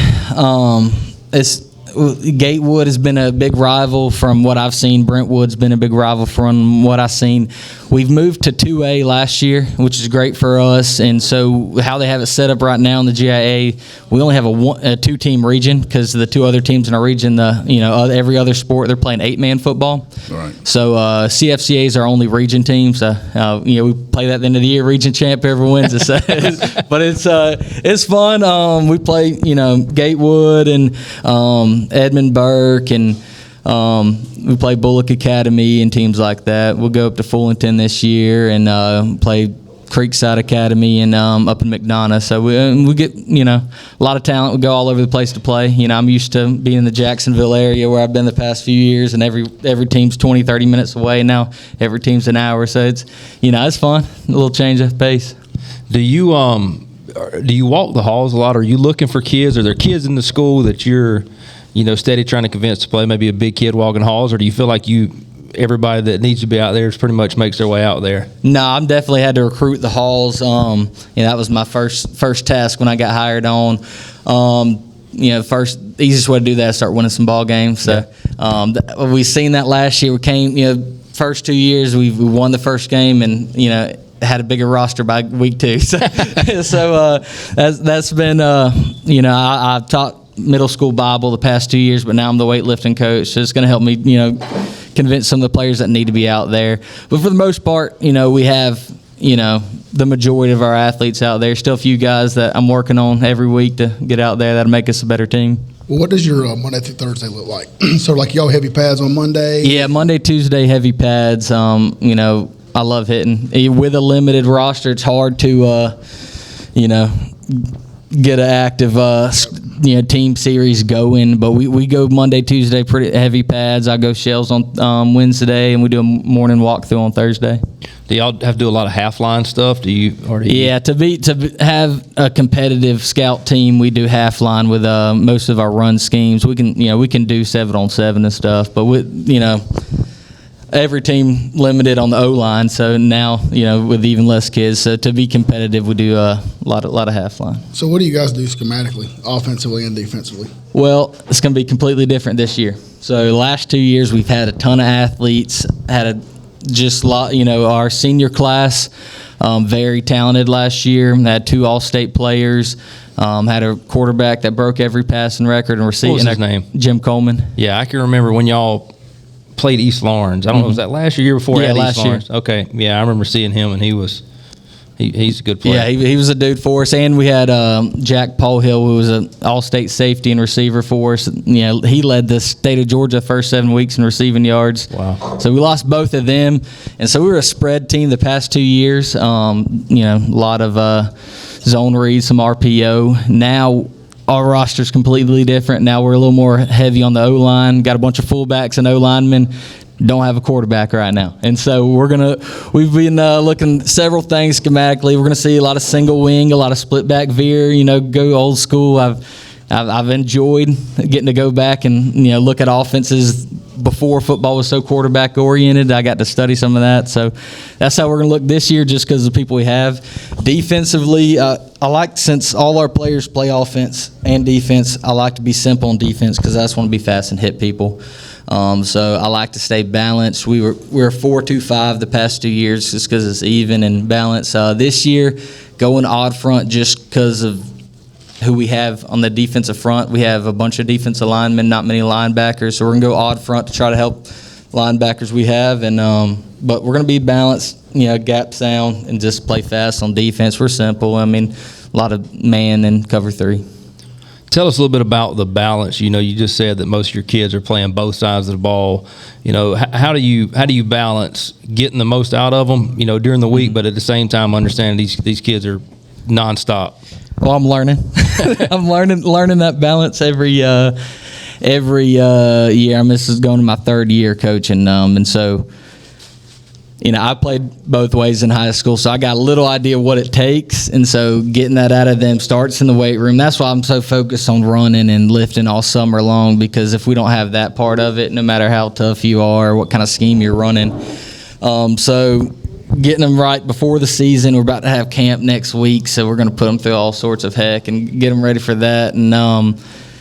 it's Gatewood has been a big rival from what I've seen. Brentwood's been a big rival from what I've seen. We've moved to 2A last year, which is great for us. And so how they have it set up right now in the GIA, we only have a 2-team region because the 2 other teams in our region, every other sport, they're playing 8-man football. Right. So CFCA is our only region team. So we play that at the end of the year. Region champ ever wins it. So, but it's fun. We play Gatewood and Edmund Burke and we play Bullock Academy and teams like that. We'll go up to Fullerton this year and play Creekside Academy and up in McDonough. So we get a lot of talent. We go all over the place to play. I'm used to being in the Jacksonville area where I've been the past few years, and every team's 20-30 minutes away. And now every team's an hour, so it's it's fun. A little change of pace. Do you walk the halls a lot? Are you looking for kids? Are there kids in the school that you're steady trying to convince to play, maybe a big kid walking halls, or do you feel like everybody that needs to be out there pretty much makes their way out there? No, I've definitely had to recruit the halls. That was my first task when I got hired on. The easiest way to do that is start winning some ball games. So we seen that last year. We came, first 2 years we won the first game and had a bigger roster by week 2. So, that's been I've taught middle school Bible the past 2 years, but now I'm the weightlifting coach, so it's going to help me, convince some of the players that need to be out there. But for the most part, we have, the majority of our athletes out there. Still a few guys that I'm working on every week to get out there that'll make us a better team. Well, what does your Monday through Thursday look like? So, y'all heavy pads on Monday? Yeah, Monday, Tuesday, heavy pads. I love hitting. With a limited roster, it's hard to, get an active team series going, but we go Monday, Tuesday, pretty heavy pads. I go shells on Wednesday, and we do a morning walkthrough on Thursday. Do y'all have to do a lot of half line stuff? Yeah, to have a competitive scout team, we do half line with most of our run schemes. We can do 7-on-7 and stuff, but every team limited on the O-line, so now, with even less kids. So to be competitive, we do a lot of half line. So what do you guys do schematically, offensively and defensively? Well, it's going to be completely different this year. So the last 2 years, we've had a ton of athletes, our senior class, very talented last year, had 2 all-state players, had a quarterback that broke every passing record and receiving. What was his name? Jim Coleman. Yeah, I can remember when y'all played East Lawrence. I don't know, was that last year or before? Yeah, last East Lawrence? Year. Okay, yeah, I remember seeing him, and he's a good player. Yeah, he was a dude for us, and we had Jack Polhill, who was an all-state safety and receiver for us. He led the state of Georgia first 7 weeks in receiving yards. Wow! So we lost both of them, and so we were a spread team the past 2 years. A lot of zone read, some RPO. Now our roster's completely different. Now we're a little more heavy on the O-line. Got a bunch of fullbacks and O-linemen. don't have a quarterback right now. And so we've been looking at several things schematically. We're going to see a lot of single wing, a lot of split back veer, go old school. I've enjoyed getting to go back and, look at offenses before football was so quarterback oriented. I got to study some of that. So that's how we're going to look this year, just because of the people we have. Defensively, I like, since all our players play offense and defense, I like to be simple on defense because I just want to be fast and hit people. So I like to stay balanced. We're 4-2-5 the past 2 years just because it's even and balanced. This year, going odd front just because of who we have on the defensive front. We have a bunch of defensive linemen, not many linebackers, so we're going to go odd front to try to help linebackers we have. And but we're going to be balanced, gap sound, and just play fast on defense. We're simple. A lot of man and cover 3. Tell us a little bit about the balance. You just said that most of your kids are playing both sides of the ball. How do you balance getting the most out of them, during the week, but at the same time understanding these kids are nonstop? Well, I'm learning. I'm learning that balance every year. This is going to my 3rd year coaching, and so I played both ways in high school, so I got a little idea what it takes, and so getting that out of them starts in the weight room. That's why I'm so focused on running and lifting all summer long, because if we don't have that part of it, no matter how tough you are, what kind of scheme you're running, so getting them right before the season. We're about to have camp next week, so we're going to put them through all sorts of heck and get them ready for that. And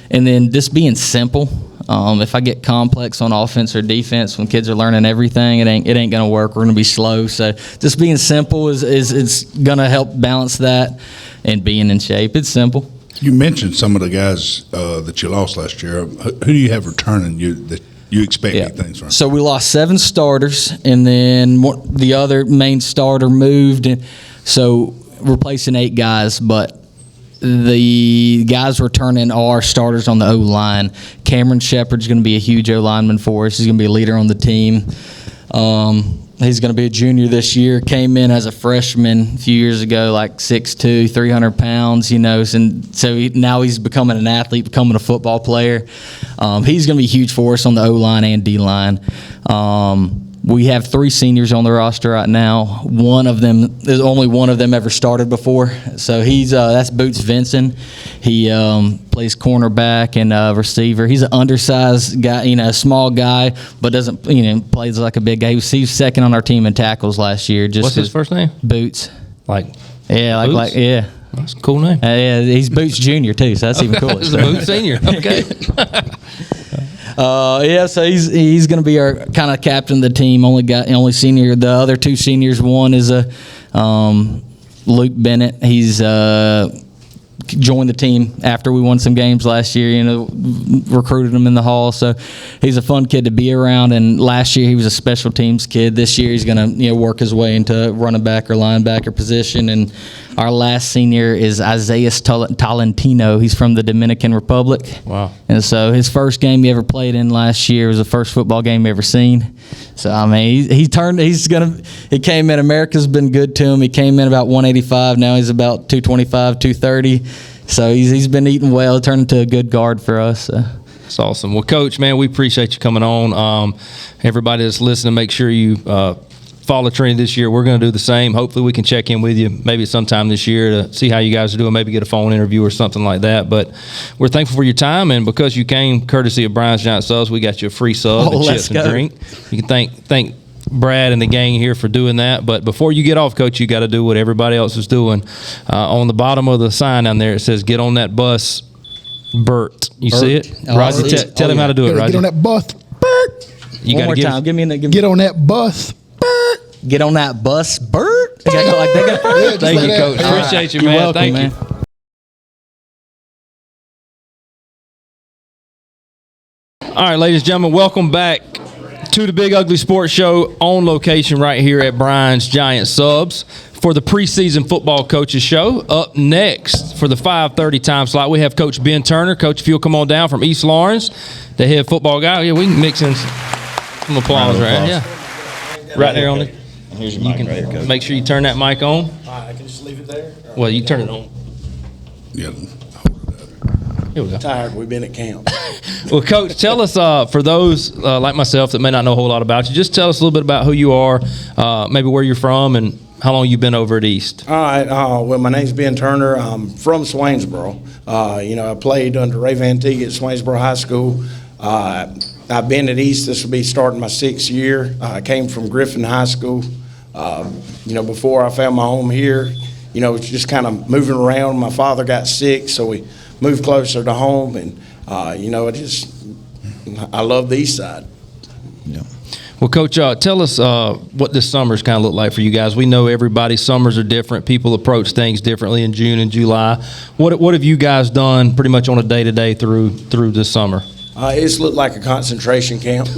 then just being simple. If I get complex on offense or defense, when kids are learning everything, it ain't going to work. We're going to be slow. So just being simple is going to help balance that, and being in shape. It's simple. You mentioned some of the guys that you lost last year. Who do you have returning that you expect big things from? So we lost 7 starters, and then the other main starter moved, and so replacing 8 guys. But the guys returning are starters on the O-line. Cameron Shepard's going to be a huge O-lineman for us. He's going to be a leader on the team. He's going to be a junior this year. Came in as a freshman a few years ago, like 6'2", 300 pounds, and so now he's becoming an athlete, becoming a football player. He's going to be huge for us on the O-line and D-line. We have 3 seniors on the roster right now. There's only one of them ever started before. So that's Boots Vinson. He plays cornerback and receiver. He's an undersized guy, a small guy, but doesn't, plays like a big guy. He was 2nd on our team in tackles last year. What's his first name? Boots. Yeah, Boots? Yeah. That's a cool name. Yeah, he's Boots Jr. too, so that's even cooler. He's a Boots Senior. Okay. So he's going to be our kind of captain of the team. Only senior. The other 2 seniors, one is Luke Bennett. He's joined the team after we won some games last year. Recruited him in the hall, so he's a fun kid to be around. And last year he was a special teams kid. This year he's going to work his way into running back or linebacker position. And our last senior is Isaiah Tolentino. He's from the Dominican Republic. Wow! And so his first game he ever played in last year was the first football game he ever seen. So he came in. America's been good to him. He came in about 185. Now he's about 225, 230. So he's been eating well. Turned into a good guard for us. So. That's awesome. Well, Coach, man, we appreciate you coming on. Everybody that's listening, make sure you follow Trinity this year. We're going to do the same. Hopefully we can check in with you maybe sometime this year to see how you guys are doing, maybe get a phone interview or something like that. But we're thankful for your time, and because you came courtesy of Brian's Giant Subs, we got you a free sub and chips and drink. You can thank Brad and the gang here for doing that. But before you get off, Coach, you got to do what everybody else is doing. On the bottom of the sign down there, it says, "Get on that bus, Bert." You see it? Roger, tell him how to do it, Roger. Get on that bus, Bert. One more time. Get on that bus, Bert. Get on that bus, Bert. Thank you, Coach. Appreciate you, man. You're welcome, Thank man. you. All right, ladies and gentlemen, welcome back to the Big Ugly Sports Show on location right here at Brian's Giant Subs for the preseason football coaches show. Up next for the 5:30 time slot, we have Coach Ben Turner. Coach, if you'll come on down from East Lawrence, the head football guy. Yeah, we can mix in some applause right here. Yeah. Right there on it. Here's your mic right here, Coach. Make sure you turn that mic on. I can just leave it there? Well, you turn it on. Yeah. Here we go. Tired. We've been at camp. Well, Coach, tell us, for those like myself that may not know a whole lot about you, just tell us a little bit about who you are, maybe where you're from, and how long you've been over at East. All right. Well, my name's Ben Turner. I'm from Swainsboro. I played under Ray Van Teague at Swainsboro High School. I've been at East. This will be starting my 6th year. I came from Griffin High School. Before I found my home here, it's just kind of moving around. My father got sick, so we moved closer to home, and I love the East Side. Yeah. Well, Coach, tell us what this summer's kind of look like for you guys. We know everybody's summers are different. People approach things differently in June and July. What have you guys done pretty much on a day-to-day through this summer? It's looked like a concentration camp.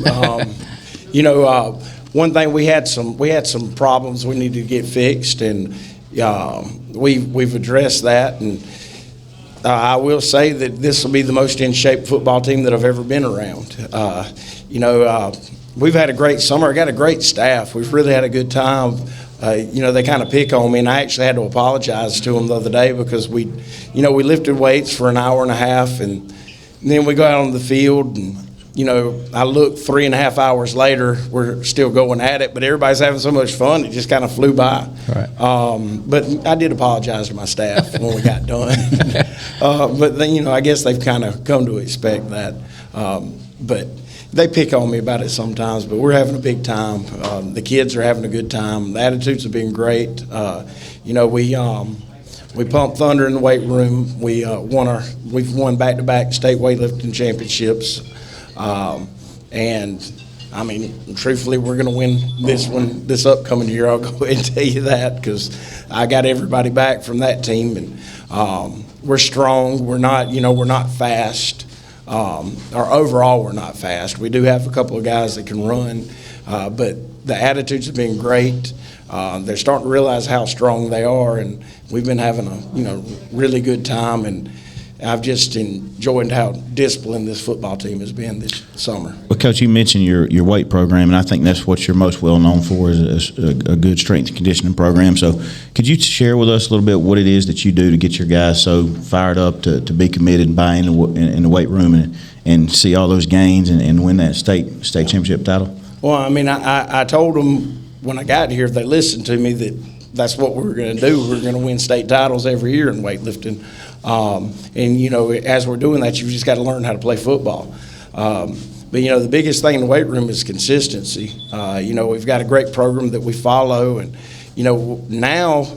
One thing, we had some problems we needed to get fixed, and we've addressed that. And I will say that this will be the most in shape football team that I've ever been around. We've had a great summer. I got a great staff. We've really had a good time. They kind of pick on me, and I actually had to apologize to them the other day because we lifted weights for an hour and a half, and then we go out on the field, and I look 3.5 hours later, we're still going at it, but everybody's having so much fun, it just kind of flew by. Right. But I did apologize to my staff when we got done. But then, I guess they've kind of come to expect that. But they pick on me about it sometimes, but we're having a big time. The kids are having a good time. The attitudes have been great. We pumped thunder in the weight room. We've won back-to-back state weightlifting championships. Truthfully, we're going to win this one this upcoming year. I'll go ahead and tell you that because I got everybody back from that team, and we're strong. We're not fast. Overall, we're not fast. We do have a couple of guys that can run, but the attitudes have been great. They're starting to realize how strong they are, and we've been having a really good time, and I've just enjoyed how disciplined this football team has been this summer. Well, Coach, you mentioned your weight program, and I think that's what you're most well known for is a good strength and conditioning program. So could you share with us a little bit what it is that you do to get your guys so fired up to be committed and buy in the weight room and see all those gains and win that state championship title? Well, I told them when I got here, if they listened to me, that's what we were going to do. We're going to win state titles every year in weightlifting. As we're doing that, you've just got to learn how to play football. But the biggest thing in the weight room is consistency. We've got a great program that we follow, and now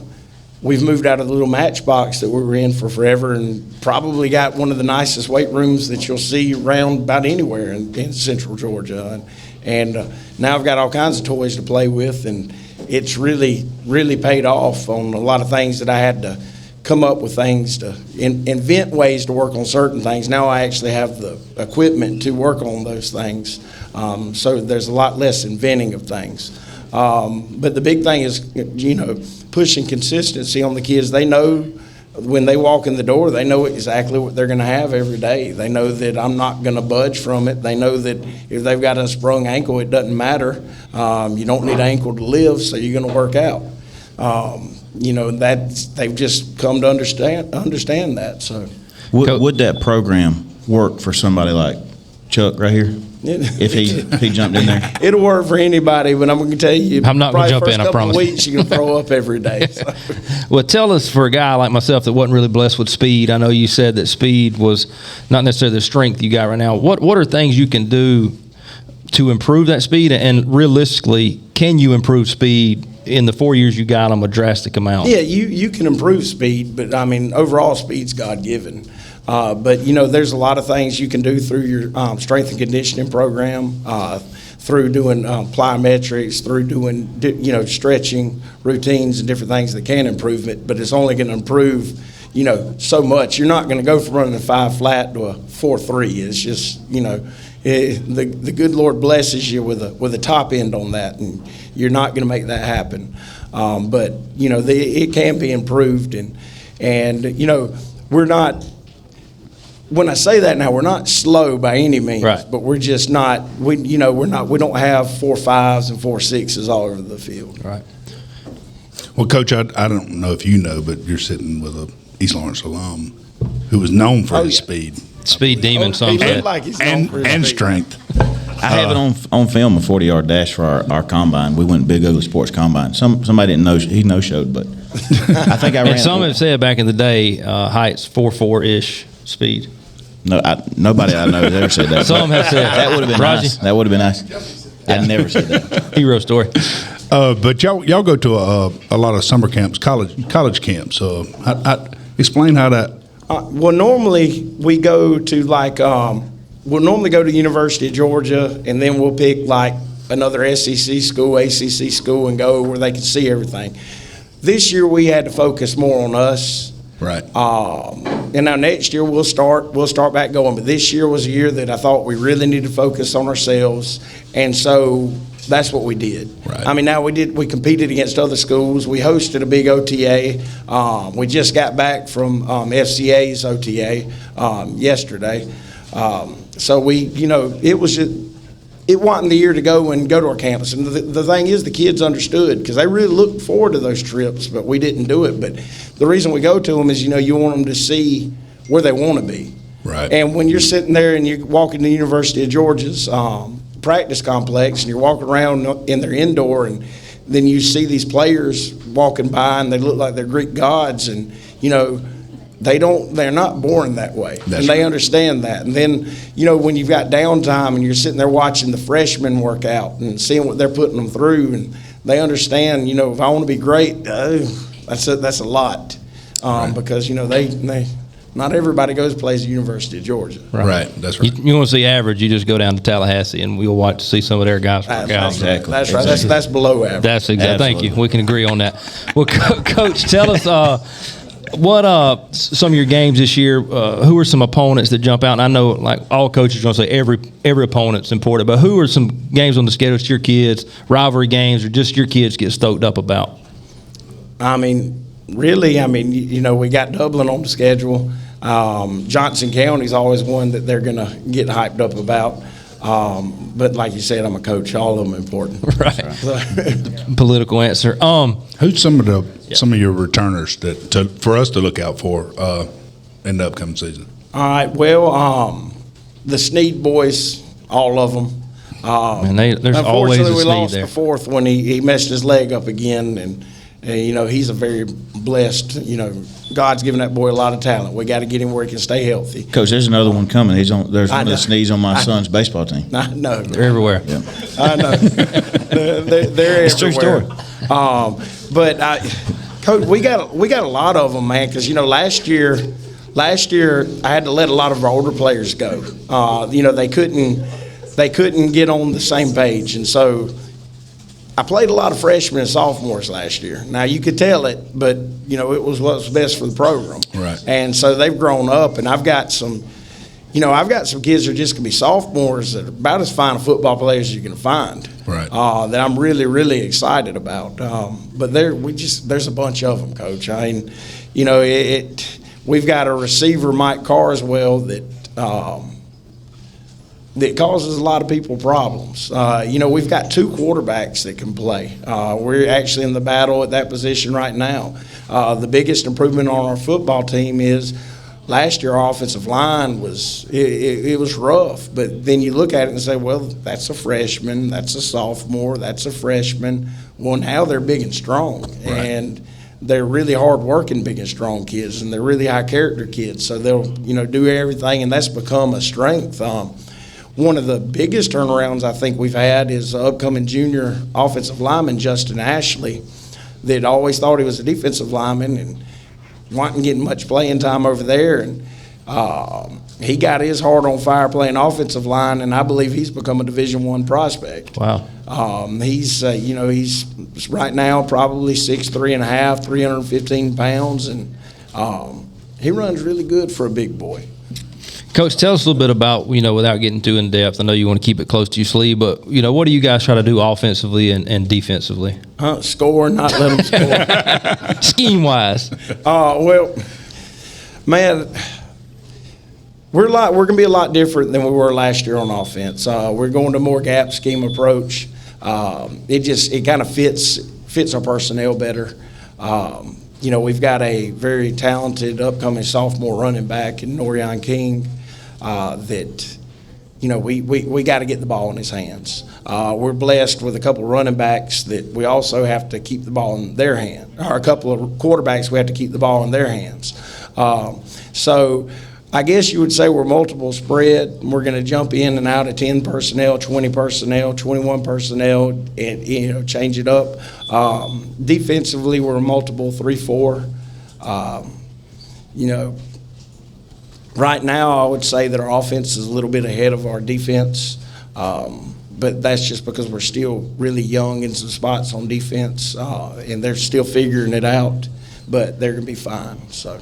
we've moved out of the little matchbox that we were in for forever, and probably got one of the nicest weight rooms that you'll see around about anywhere in Central Georgia. And now I've got all kinds of toys to play with, and it's really, really paid off on a lot of things that I had to come up with things to invent ways to work on certain things. Now I actually have the equipment to work on those things. So there's a lot less inventing of things. But the big thing is, pushing consistency on the kids. They know when they walk in the door, they know exactly what they're going to have every day. They know that I'm not going to budge from it. They know that if they've got a sprung ankle, it doesn't matter. You don't need an ankle to live, so you're going to work out. They've just come to understand that. So, would that program work for somebody like Chuck right here? If he jumped in there, it'll work for anybody. But I'm going to tell you, I'm not going to jump in. I promise. Weeks you can throw up every day. So. Well, tell us, for a guy like myself that wasn't really blessed with speed. I know you said that speed was not necessarily the strength you got right now. What are things you can do to improve that speed, and realistically, can you improve speed in the 4 years you got them a drastic amount? Yeah, you can improve speed, but overall speed's God-given. But there's a lot of things you can do through your strength and conditioning program, through doing plyometrics, through doing stretching routines and different things that can improve it. But it's only going to improve so much. You're not going to go from running a 5 flat to a 4.3. It's just the good Lord blesses you with a top end on that, and you're not going to make that happen. But it can be improved, and we're not. When I say that now, we're not slow by any means, right. But we're just not. We don't have 4.5s and 4.6s all over the field. Right. Well, Coach, I don't know if you know, but you're sitting with a East Lawrence alum who was known for his speed. Speed demon, some He say. looked like he's known for his And speed. strength. I have it on film, a 40-yard dash for our combine. We went Big Ugly Sports Combine. Somebody didn't know, he no-showed, but I think I ran. And some have said back in the day, heights 4.4-ish speed. No, nobody I know has ever said that. Some have said That would have been Roger? nice. That would have been nice. I never said that. Hero story. But y'all go to a lot of summer camps, college camps. Explain how that. Well, normally we go to we'll normally go to University of Georgia, and then we'll pick like another SEC school, ACC school, and go where they can see everything. This year we had to focus more on us. Right. And now next year we'll start back going. But this year was a year that I thought we really needed to focus on ourselves, and so that's what we did. Right. I mean, now we competed against other schools. We hosted a big OTA. We just got back from FCA's OTA yesterday. So it wasn't the year to go to our campus. And the thing is, the kids understood because they really looked forward to those trips, but we didn't do it. But the reason we go to them is, you want them to see where they want to be. Right. And when you're sitting there and you walk in the University of Georgia's practice complex and you're walking around in their indoor, and then you see these players walking by and they look like they're Greek gods, and, they're not born that way. That's and they right. understand that. And then, when you've got downtime and you're sitting there watching the freshmen work out and seeing what they're putting them through, and they understand, if I want to be great, that's a lot. Because, they not everybody goes and plays at the University of Georgia. Right. That's right. You want to see average, you just go down to Tallahassee, and we'll watch to see some of their guys work out. Exactly. That's right. That's below average. That's exactly. Thank you. We can agree on that. Well, Coach, tell us what some of your games this year. Who are some opponents that jump out? And I know, like all coaches, are going to say every opponent's important, but who are some games on the schedule to your kids, rivalry games, or just your kids get stoked up about? I mean, really, we got Dublin on the schedule. Johnson County's always one that they're going to get hyped up about. But like you said, I'm a coach. All of them are important. Right. Political answer. Who's some of your returners for us to look out for in the upcoming season? All right. Well, the Sneed boys, all of them. And there's always a unfortunately, we Sneed lost there. the fourth when he messed his leg up again, and he's a very blessed. God's given that boy a lot of talent. We got to get him where he can stay healthy. Coach, there's another one coming. There's one of know. the Sneeds on my son's baseball team. I know. They're everywhere. Yeah. I know. They're It's a true everywhere. But Coach, we got a lot of them, man. Because last year I had to let a lot of our older players go. They couldn't get on the same page, and so I played a lot of freshmen and sophomores last year. Now you could tell it, but it was what was best for the program. Right. And so they've grown up, and I've got some kids that are just gonna be sophomores that are about as fine a football players as you can find. Right. That I'm really, really excited about. But there's a bunch of them, Coach. We've got a receiver, Mike Carswell, that causes a lot of people problems. We've got two quarterbacks that can play. We're actually in the battle at that position right now. The biggest improvement on our football team is last year our offensive line was rough, but then you look at it and say, well, that's a freshman, that's a sophomore, that's a freshman. Well, now they're big and strong, Right. and they're really hard-working, big and strong kids, and they're really high-character kids. So they'll, do everything, and that's become a strength. One of the biggest turnarounds I think we've had is upcoming junior offensive lineman, Justin Ashley, that always thought he was a defensive lineman and wasn't getting much playing time over there. And he got his heart on fire playing offensive line, and I believe he's become a Division I prospect. Wow. He's right now probably 6'3.5", 315 pounds, and he runs really good for a big boy. Coach, tell us a little bit about, without getting too in depth, I know you want to keep it close to your sleeve, but, what do you guys try to do offensively and defensively? Score, not let them score. Scheme-wise. Well, man, we're going to be a lot different than we were last year on offense. We're going to more gap scheme approach. It kind of fits our personnel better. We've got a very talented upcoming sophomore running back in Norian King. that, we got to get the ball in his hands. We're blessed with a couple of running backs that we also have to keep the ball in their hand, or a couple of quarterbacks we have to keep the ball in their hands. So I guess you would say we're multiple spread. We're going to jump in and out of 10 personnel, 20 personnel, 21 personnel, and change it up. Defensively, we're multiple 3-4. Right now, I would say that our offense is a little bit ahead of our defense, but that's just because we're still really young in some spots on defense, and they're still figuring it out, but they're going to be fine. So.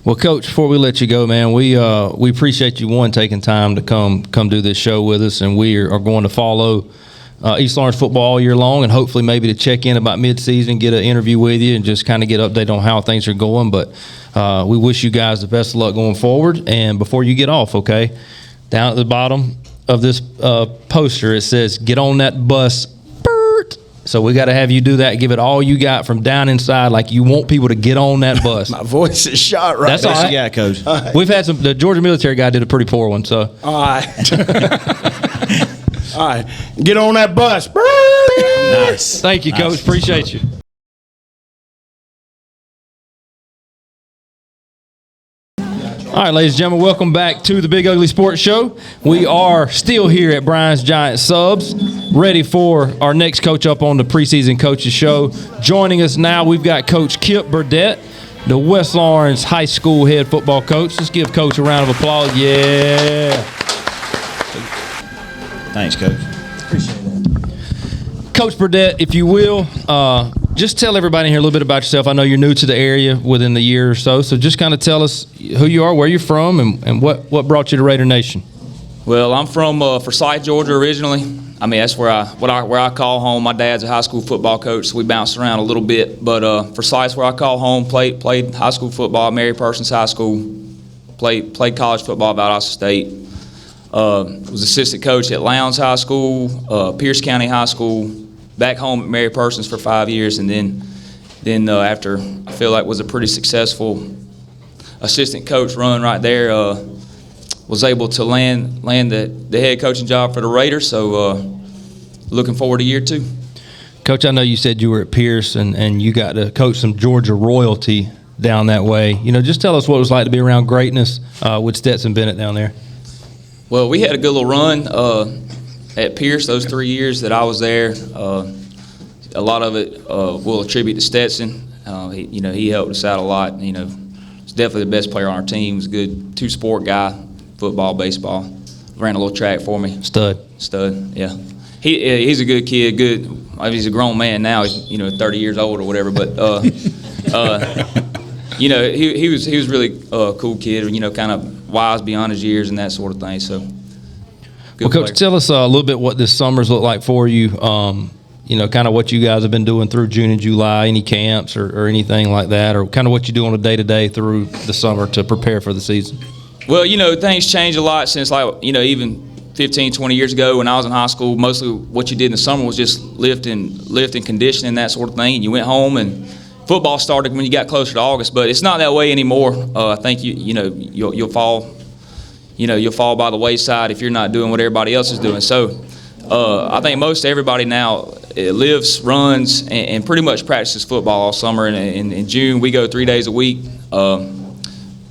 Well, Coach, before we let you go, man, we appreciate you, taking time to come do this show with us, and we are going to follow East Lawrence football all year long, and hopefully maybe to check in about mid-season, get an interview with you, and just kind of get an update on how things are going. But we wish you guys the best of luck going forward. And before you get off, okay, down at the bottom of this poster, it says, "Get on that bus." Bert. So we got to have you do that. Give it all you got from down inside, like you want people to get on that bus. My voice is shot right. That's all right. Yeah, Coach. Right. We've had the Georgia military guy did a pretty poor one. So all right. All right, get on that bus. Nice. Thank you, Coach. Appreciate you. All right, ladies and gentlemen, welcome back to the Big Ugly Sports Show. We are still here at Brian's Giant Subs, ready for our next coach up on the Preseason Coaches Show. Joining us now, we've got Coach Kip Burdette, the West Lawrence High School head football coach. Let's give Coach a round of applause. Yeah. Thanks, Coach. Appreciate that. Coach Burdette, if you will, just tell everybody here a little bit about yourself. I know you're new to the area within the year or so, so just kind of tell us who you are, where you're from, and what brought you to Raider Nation. Well, I'm from Forsyth, Georgia originally. I mean, that's where I call home. My dad's a high school football coach, so we bounced around a little bit. But Forsyth's where I call home. Played high school football at Mary Persons High School. Played college football at Valdosta State. Was assistant coach at Lowndes High School, Pierce County High School, back home at Mary Persons for 5 years, and then after I feel like was a pretty successful assistant coach run right there, was able to land the head coaching job for the Raiders. So looking forward to year 2. Coach, I know you said you were at Pierce and you got to coach some Georgia royalty down that way. Just tell us what it was like to be around greatness with Stetson Bennett down there. Well, we had a good little run at Pierce those 3 years that I was there. A lot of it we'll attribute to Stetson. He helped us out a lot. He's definitely the best player on our team. He was a good two-sport guy, football, baseball. Ran a little track for me. Stud, yeah. He's a good kid. Good. I mean, he's a grown man now. He's 30 years old or whatever. But he was really a cool kid. Kind of wise beyond his years and that sort of thing. So. Well, Coach, tell us a little bit what this summer's looked like for you. Kind of what you guys have been doing through June and July, any camps or anything like that, or kind of what you do on a day-to-day through the summer to prepare for the season. Well, things change a lot since, even 15, 20 years ago when I was in high school. Mostly what you did in the summer was just lifting, conditioning, that sort of thing. And you went home and football started when you got closer to August. But it's not that way anymore. I think you'll fall. You'll fall by the wayside if you're not doing what everybody else is doing. So I think most everybody now lives, runs, and pretty much practices football all summer. And in June, we go 3 days a week.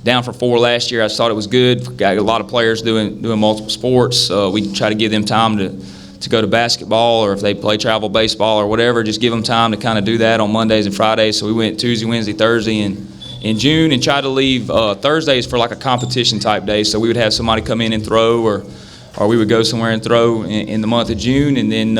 Down from 4 last year. I thought it was good. Got a lot of players doing multiple sports. We try to give them time to go to basketball, or if they play travel baseball or whatever, just give them time to kind of do that on Mondays and Fridays. So we went Tuesday, Wednesday, Thursday, and in June, and tried to leave Thursdays for like a competition type day. So we would have somebody come in and throw, or we would go somewhere and throw in the month of June, and then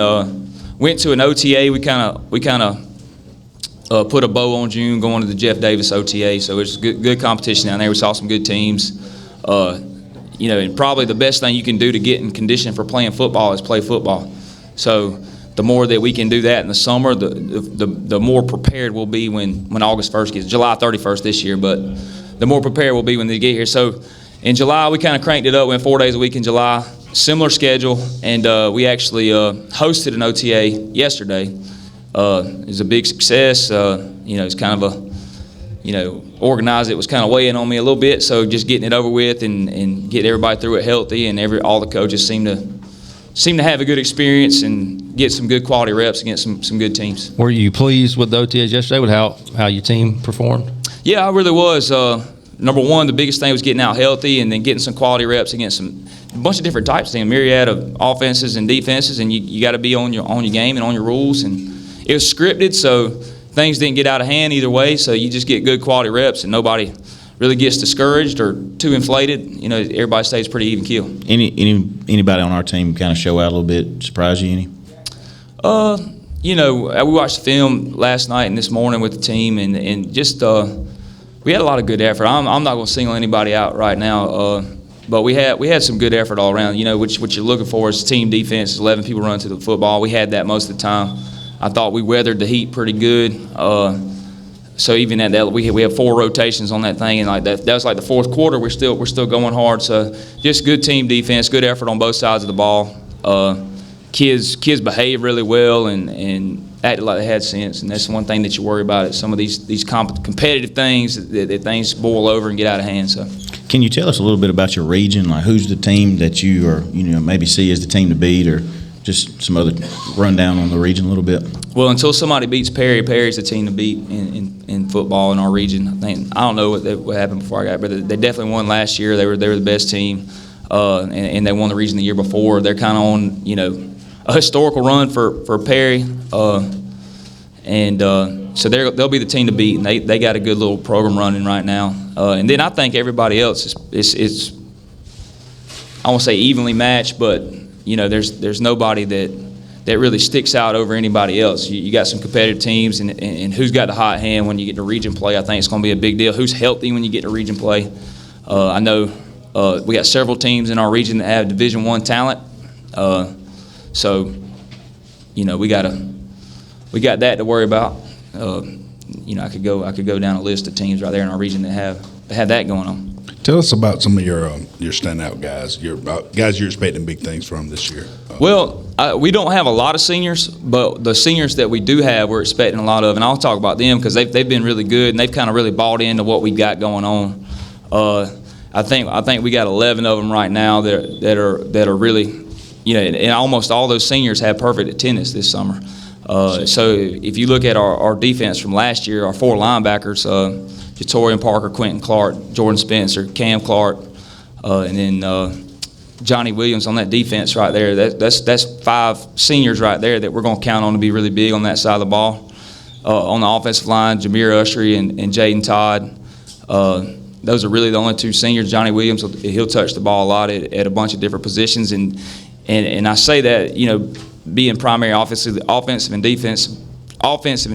went to an OTA. We kind of put a bow on June going to the Jeff Davis OTA. So it was good competition down there. We saw some good teams. And probably the best thing you can do to get in condition for playing football is play football. So the more that we can do that in the summer, the more prepared we'll be when August 1st gets, July 31st this year, but the more prepared we'll be when they get here. So in July, we kind of cranked it up, went 4 days a week in July, similar schedule, and we actually hosted an OTA yesterday. It was a big success. It's kind of organized it was kind of weighing on me a little bit. So just getting it over with and getting everybody through it healthy, and all the coaches seem to have a good experience and get some good quality reps against some good teams. Were you pleased with the OTAs yesterday with how your team performed? Yeah, I really was. Number one, the biggest thing was getting out healthy and then getting some quality reps against a bunch of different types of things, a myriad of offenses and defenses, and you got to be on your game and on your rules. And it was scripted, so things didn't get out of hand either way. So you just get good quality reps, and nobody really gets discouraged or too inflated. Everybody stays pretty even keel. Anybody on our team kind of show out a little bit, surprise you any? We watched the film last night and this morning with the team, and just we had a lot of good effort. I'm not going to single anybody out right now, but we had some good effort all around. What you're looking for is team defense, 11 people running to the football. We had that most of the time. I thought we weathered the heat pretty good. So even at that, we have 4 rotations on that thing, and like that was like the fourth quarter. We're still going hard. So just good team defense, good effort on both sides of the ball. Kids behave really well and acted like they had sense, and that's one thing that you worry about at some of these competitive things that things boil over and get out of hand. So, can you tell us a little bit about your region? Like, who's the team that you are maybe see as the team to beat, or just some other rundown on the region a little bit? Well, until somebody beats Perry, Perry's the team to beat in football in our region. I don't know what happened before I got, but they definitely won last year. They were the best team, and they won the region the year before. They're kind of on a historical run for Perry, so they'll be the team to beat, and they got a good little program running right now. And then I think everybody else is I won't say evenly matched, but there's nobody that really sticks out over anybody else. You got some competitive teams, and who's got the hot hand when you get to region play, I think it's going to be a big deal. Who's healthy when you get to region play? I know we got several teams in our region that have Division I talent. So, we got that to worry about. I could go down a list of teams right there in our region that have that going on. Tell us about some of your standout guys, guys you're expecting big things from this year. Well, we don't have a lot of seniors, but the seniors that we do have, we're expecting a lot of, and I'll talk about them because they've been really good and they've kind of really bought into what we've got going on. I think we got 11 of them right now that are really. And almost all those seniors have perfect attendance this summer. So if you look at our defense from last year, our 4 linebackers, Jatorian Parker, Quentin Clark, Jordan Spencer, Cam Clark, and then Johnny Williams on that defense right there. That's 5 seniors right there that we're going to count on to be really big on that side of the ball. On the offensive line, Jameer Ushery and Jaden Todd. Those are really the only 2 seniors. Johnny Williams, he'll touch the ball a lot at a bunch of different positions, and I say that, being primary offensive and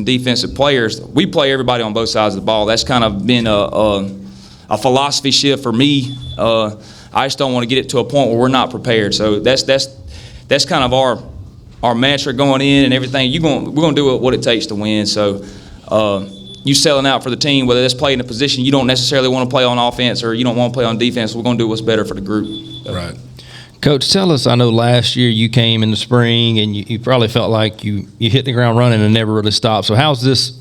defensive players, we play everybody on both sides of the ball. That's kind of been a philosophy shift for me. I just don't want to get it to a point where we're not prepared. So that's kind of our mantra going in and everything. We're going to do what it takes to win. So you selling out for the team, whether that's playing a position you don't necessarily want to play on offense or you don't want to play on defense, we're going to do what's better for the group. Right. Coach, tell us, I know last year you came in the spring and you probably felt like you hit the ground running and never really stopped. So how's this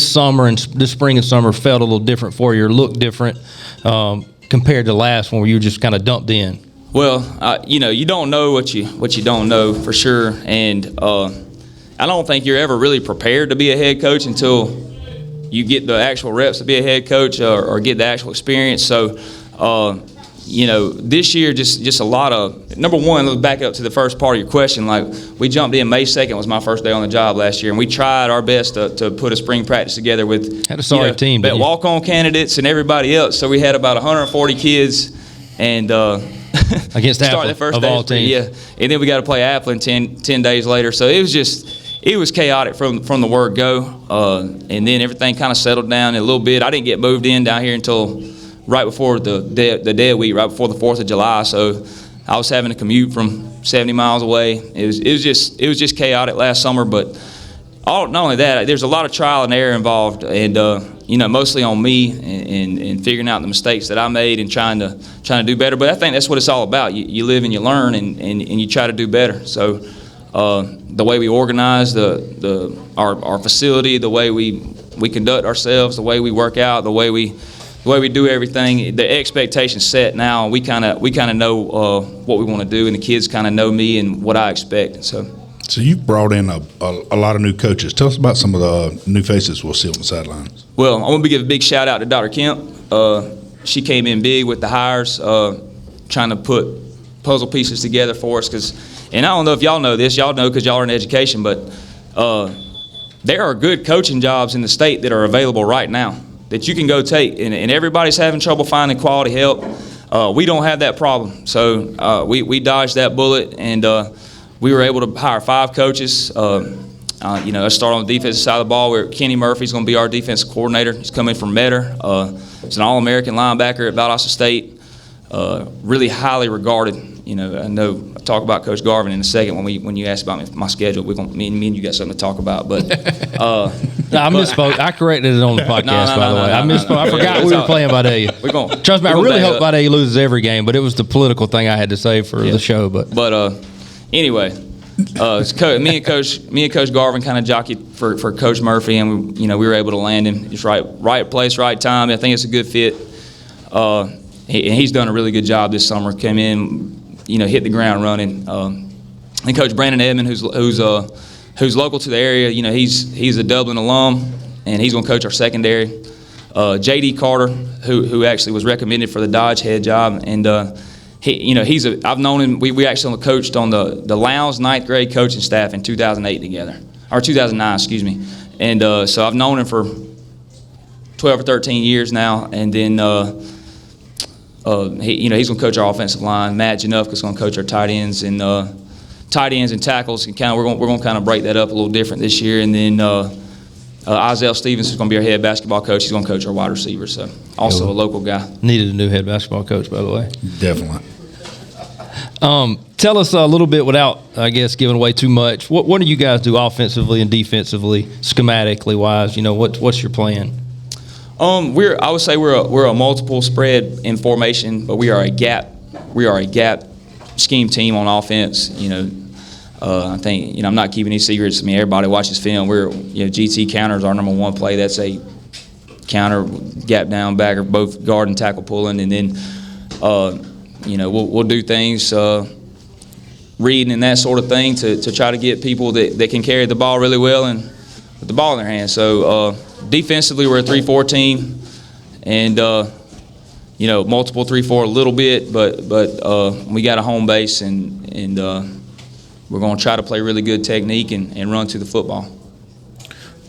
summer and this spring and summer felt a little different for you or looked different compared to last one where you were just kind of dumped in? Well, you don't know what you don't know for sure. And I don't think you're ever really prepared to be a head coach until you get the actual reps to be a head coach or get the actual experience. So, this year, just a lot of, number one, let's back up to the first part of your question. Like, we jumped in May 2nd was my first day on the job last year, and we tried our best to put a spring practice together with had a sorry team, walk-on candidates and everybody else. So we had about 140 kids, and against Apple, of all teams. Yeah, and then we got to play Apple 10 days later. So it was chaotic from the word go, and then everything kind of settled down a little bit. I didn't get moved in down here until right before the dead week, right before the 4th of July. So I was having to commute from 70 miles away. It was just chaotic last summer. But not only that, there's a lot of trial and error involved, and mostly on me and figuring out the mistakes that I made and trying to do better. But I think that's what it's all about. You live and you learn and you try to do better. So the way we organize our facility, the way we we conduct ourselves, the way we work out, the way we do everything. The expectation's set now. We kind of know what we want to do, and the kids kind of know me and what I expect. So you've brought in a lot of new coaches. Tell us about some of the new faces we'll see on the sidelines. Well, I want to give a big shout out to Dr. Kemp. She came in big with the hires, trying to put puzzle pieces together for us. And I don't know if y'all know this. Y'all know because y'all are in education, but there are good coaching jobs in the state that are available right now that you can go take. And everybody's having trouble finding quality help. We don't have that problem. So we dodged that bullet, and we were able to hire 5 coaches. Let's start on the defensive side of the ball, where Kenny Murphy's going to be our defensive coordinator. He's coming from Metter. He's an All-American linebacker at Valdosta State. Really highly regarded. I know I'll talk about Coach Garvin in a second when you ask about my schedule. Me and you got something to talk about. But I misspoke. I corrected it on the podcast, by the way. I misspoke. I forgot we were playing Vidalia. Trust me, I really hope Vidalia loses every game, but it was the political thing I had to say for the show. But anyway, me and Coach Garvin kind of jockeyed for Coach Murphy, and we were able to land him. Just right place, right time. I think it's a good fit. He's done a really good job this summer. Came in, hit the ground running. And Coach Brandon Edmond, who's local to the area, he's a Dublin alum, and he's going to coach our secondary. J.D. Carter, who actually was recommended for the Dodge head job, and I've known him. We actually coached on the Lowndes 9th grade coaching staff in 2008 together, or 2009, excuse me. And so I've known him for 12 or 13 years now, and then. He's going to coach our offensive line. Matt Janufka is going to coach our tight ends and tackles. And we're going to kind of break that up a little different this year. And then Isaiah Stevens is going to be our head basketball coach. He's going to coach our wide receivers. So also a local guy. Needed a new head basketball coach, by the way. Definitely. Tell us a little bit, without I guess giving away too much. What do you guys do offensively and defensively, schematically wise? What's your plan? I would say we're a multiple spread in formation, but we are a gap scheme team on offense. I think I'm not keeping any secrets. I mean, everybody watches film. We're GT counter is our number one play. That's a counter, gap down, back, or both guard and tackle pulling, and then we'll do things reading and that sort of thing to try to get people that can carry the ball really well and with the ball in their hands. So. Defensively, we're a 3-4 team, and multiple 3-4 a little bit, but we got a home base, and we're going to try to play really good technique and run to the football.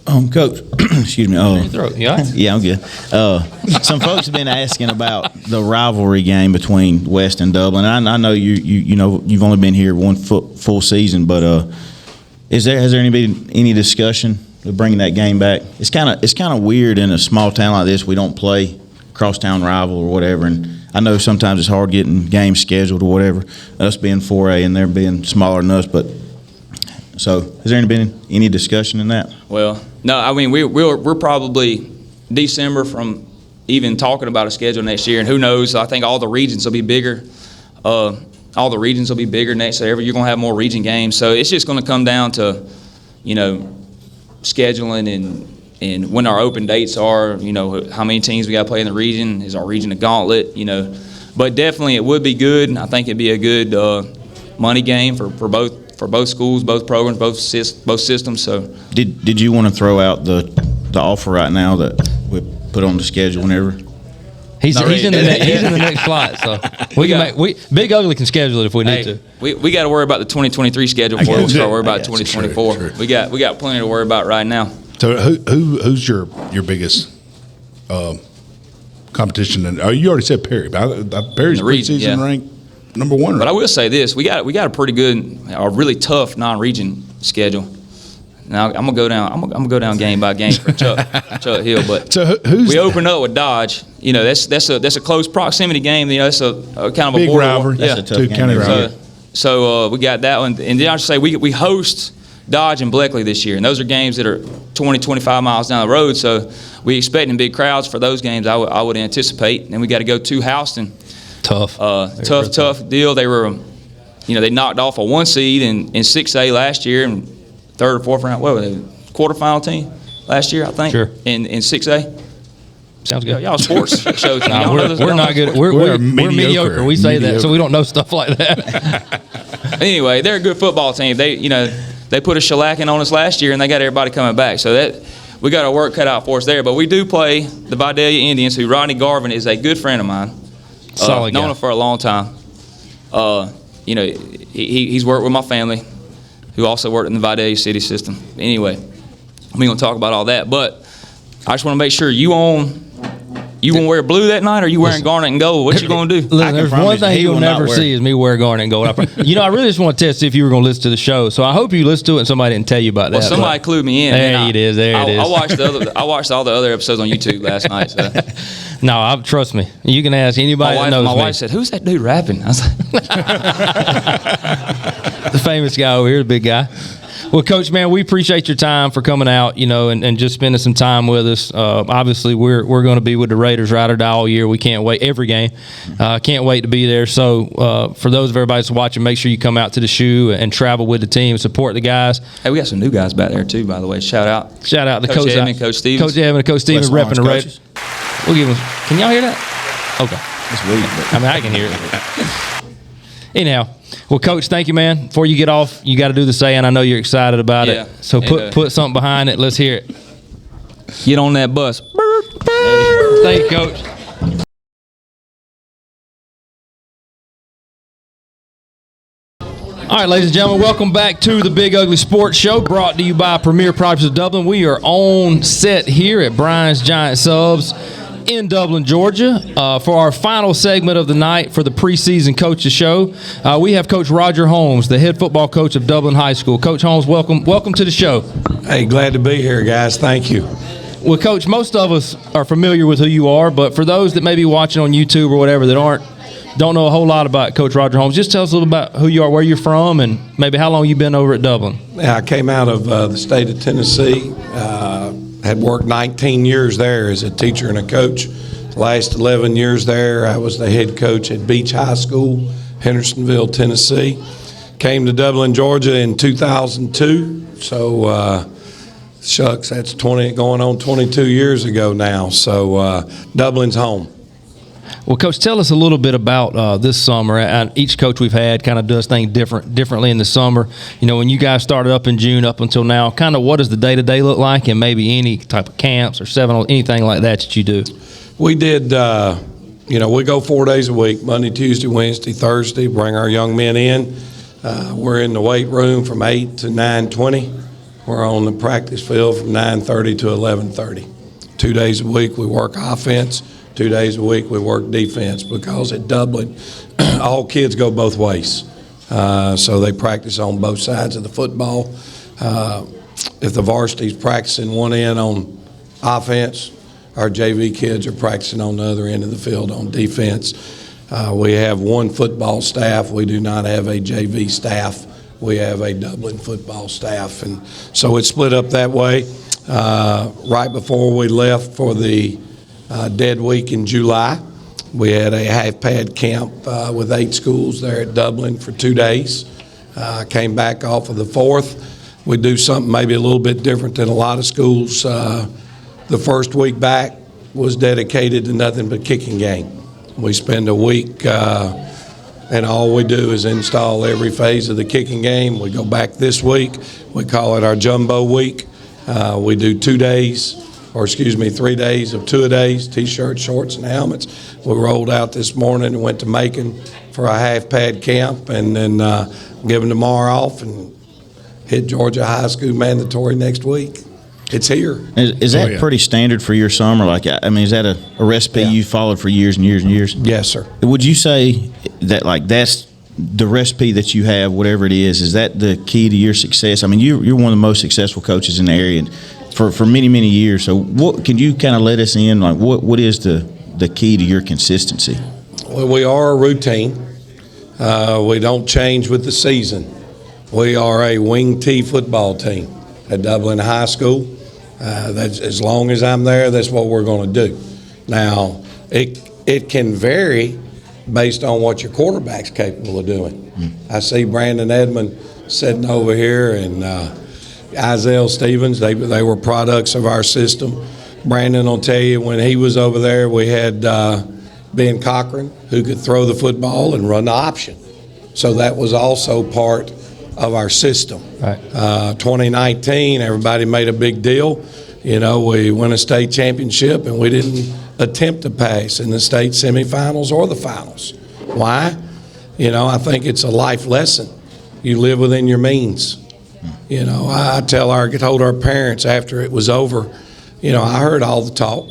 Coach, excuse me. You all right? Yeah, I'm good. Some folks have been asking about the rivalry game between West and Dublin. I know you've only been here one full season, but has there been any discussion? Bringing that game back, it's kind of weird in a small town like this. We don't play crosstown rival or whatever, and I know sometimes it's hard getting games scheduled or whatever. Us being 4A and they're being smaller than us, but so has there been any discussion in that? Well, no. I mean, we're probably December from even talking about a schedule next year, and who knows? I think all the regions will be bigger. Next year. You're going to have more region games, so it's just going to come down to, scheduling and when our open dates are, how many teams we got to play in the region. Is our region a gauntlet, But definitely it would be good. I think it'd be a good money game for both schools, both programs, both systems. So did you want to throw out the offer right now that we put on the schedule whenever? He's in the next slot, so Big Ugly can schedule it if we need to. We got to worry about the 2023 schedule before we start worry about 2024. Sure. We got plenty to worry about right now. So who's your biggest competition? And you already said Perry, but Perry's preseason ranked number 1. But I will say this: we got a pretty good, a really tough non-region schedule. Now I'm gonna go down game by game for Chuck Hill. But so we opened up with Dodge. That's a close proximity game. That's a kind of a big rivalry. Yeah, that's a tough county rivalry. So we got that one, and then I should say we host Dodge and Bleckley this year, and those are games that are 20, 25 miles down the road. So we expecting big crowds for those games. I would anticipate. And then we got to go to Houston. Tough deal. They were, they knocked off a 1 seed in 6A last year and 3rd or 4th round. What were they? Quarterfinal team. last year, I think. Sure. In 6A. Sounds good. Y'all sports shows. Nah, we're not good. We're mediocre. We say that, so we don't know stuff like that. Anyway, they're a good football team. They put a shellacking on us last year, and they got everybody coming back. So that we got our work cut out for us there. But we do play the Vidalia Indians, who Rodney Garvin is a good friend of mine. Solid guy. Known him for a long time. He's worked with my family, who also worked in the Vidalia city system. Anyway, I'm going to talk about all that. But I just want to make sure you want to wear blue that night, or you wearing garnet and gold? What you going to do? Listen, there's one thing you'll never see is me wear garnet and gold. I really just want to test if you were going to listen to the show. So I hope you listened to it and somebody didn't tell you about that. Well, somebody clued me in. There it is. I watched all the other episodes on YouTube last night. So. No, trust me. You can ask anybody that knows me. My wife said, "Who's that dude rapping?" I was like, the famous guy over here, the big guy. Well, Coach, man, we appreciate your time for coming out, and just spending some time with us. Obviously, we're going to be with the Raiders ride or die all year. We can't wait every game. Can't wait to be there. So, for those of everybody that's watching, make sure you come out to the shoe and travel with the team, support the guys. Hey, we got some new guys back there too, by the way. Shout out to Coach Evan and Coach Stevens. Coach Evan and Coach Stevens repping the Raiders. We'll give them. Can y'all hear that? Okay. It's weird. I can hear it. Anyhow, well, Coach, thank you, man. Before you get off, you got to do the saying. I know you're excited about it. So put something behind it. Let's hear it. Get on that bus. Thank you, Coach. All right, ladies and gentlemen, welcome back to the Big Ugly Sports Show, brought to you by Premier Properties of Dublin. We are on set here at Brian's Giant Subs in Dublin, Georgia, for our final segment of the night for the preseason coaches show. We have Coach Roger Holmes, the head football coach of Dublin High School. Coach Holmes, welcome to the show. Hey, glad to be here, guys. Thank you. Well, Coach, most of us are familiar with who you are, but for those that may be watching on YouTube or whatever that don't know a whole lot about Coach Roger Holmes, just tell us a little about who you are, where you're from, and maybe how long you've been over at Dublin. I came out of the state of Tennessee, had worked 19 years there as a teacher and a coach. The last 11 years there, I was the head coach at Beach High School, Hendersonville, Tennessee. Came to Dublin, Georgia in 2002, so shucks, that's going on 22 years ago now, so Dublin's home. Well, Coach, tell us a little bit about this summer. Each coach we've had kind of does things differently in the summer. When you guys started up in June up until now, kind of what does the day-to-day look like, and maybe any type of camps or anything like that you do? We did, we go 4 days a week, Monday, Tuesday, Wednesday, Thursday, bring our young men in. We're in the weight room from 8 to 9:20. We're on the practice field from 9:30 to 11:30. 2 days a week we work offense. 2 days a week we work defense, because at Dublin, all kids go both ways. So they practice on both sides of the football. If the varsity's practicing one end on offense, our JV kids are practicing on the other end of the field on defense. We have one football staff. We do not have a JV staff. We have a Dublin football staff. And so it's split up that way. Right before we left for the dead week in July, we had a half-pad camp with 8 schools there at Dublin for 2 days. Came back off of the 4th. We do something maybe a little bit different than a lot of schools. The first week back was dedicated to nothing but kicking game. We spend a week and all we do is install every phase of the kicking game. We go back this week. We call it our Jumbo Week. We do 3 days of two-a-days, T-shirts, shorts, and helmets. We rolled out this morning and went to Macon for a half-pad camp, and then giving tomorrow off and hit Georgia High School mandatory next week. It's here. Is that pretty standard for your summer? Is that a recipe you followed for years and years and years? Yes, sir. Would you say that that's the recipe that you have, whatever it is that the key to your success? You're one of the most successful coaches in the area for many, many years. So what can you kind of let us in? What is the key to your consistency? Well, we are a routine. We don't change with the season. We are a wing T football team at Dublin High School. That's as long as I'm there, that's what we're going to do. Now, it can vary based on what your quarterback's capable of doing. I see Brandon Edmond sitting over here, and Isaiah Stevens. They were products of our system. Brandon will tell you when he was over there, we had Ben Cochran, who could throw the football and run the option. So that was also part of our system. Right. 2019, everybody made a big deal. You know, we won a state championship and we didn't attempt to pass in the state semifinals or the finals. Why? You know, I think it's a life lesson. You live within your means. You know, I told our parents after it was over, you know, I heard all the talk.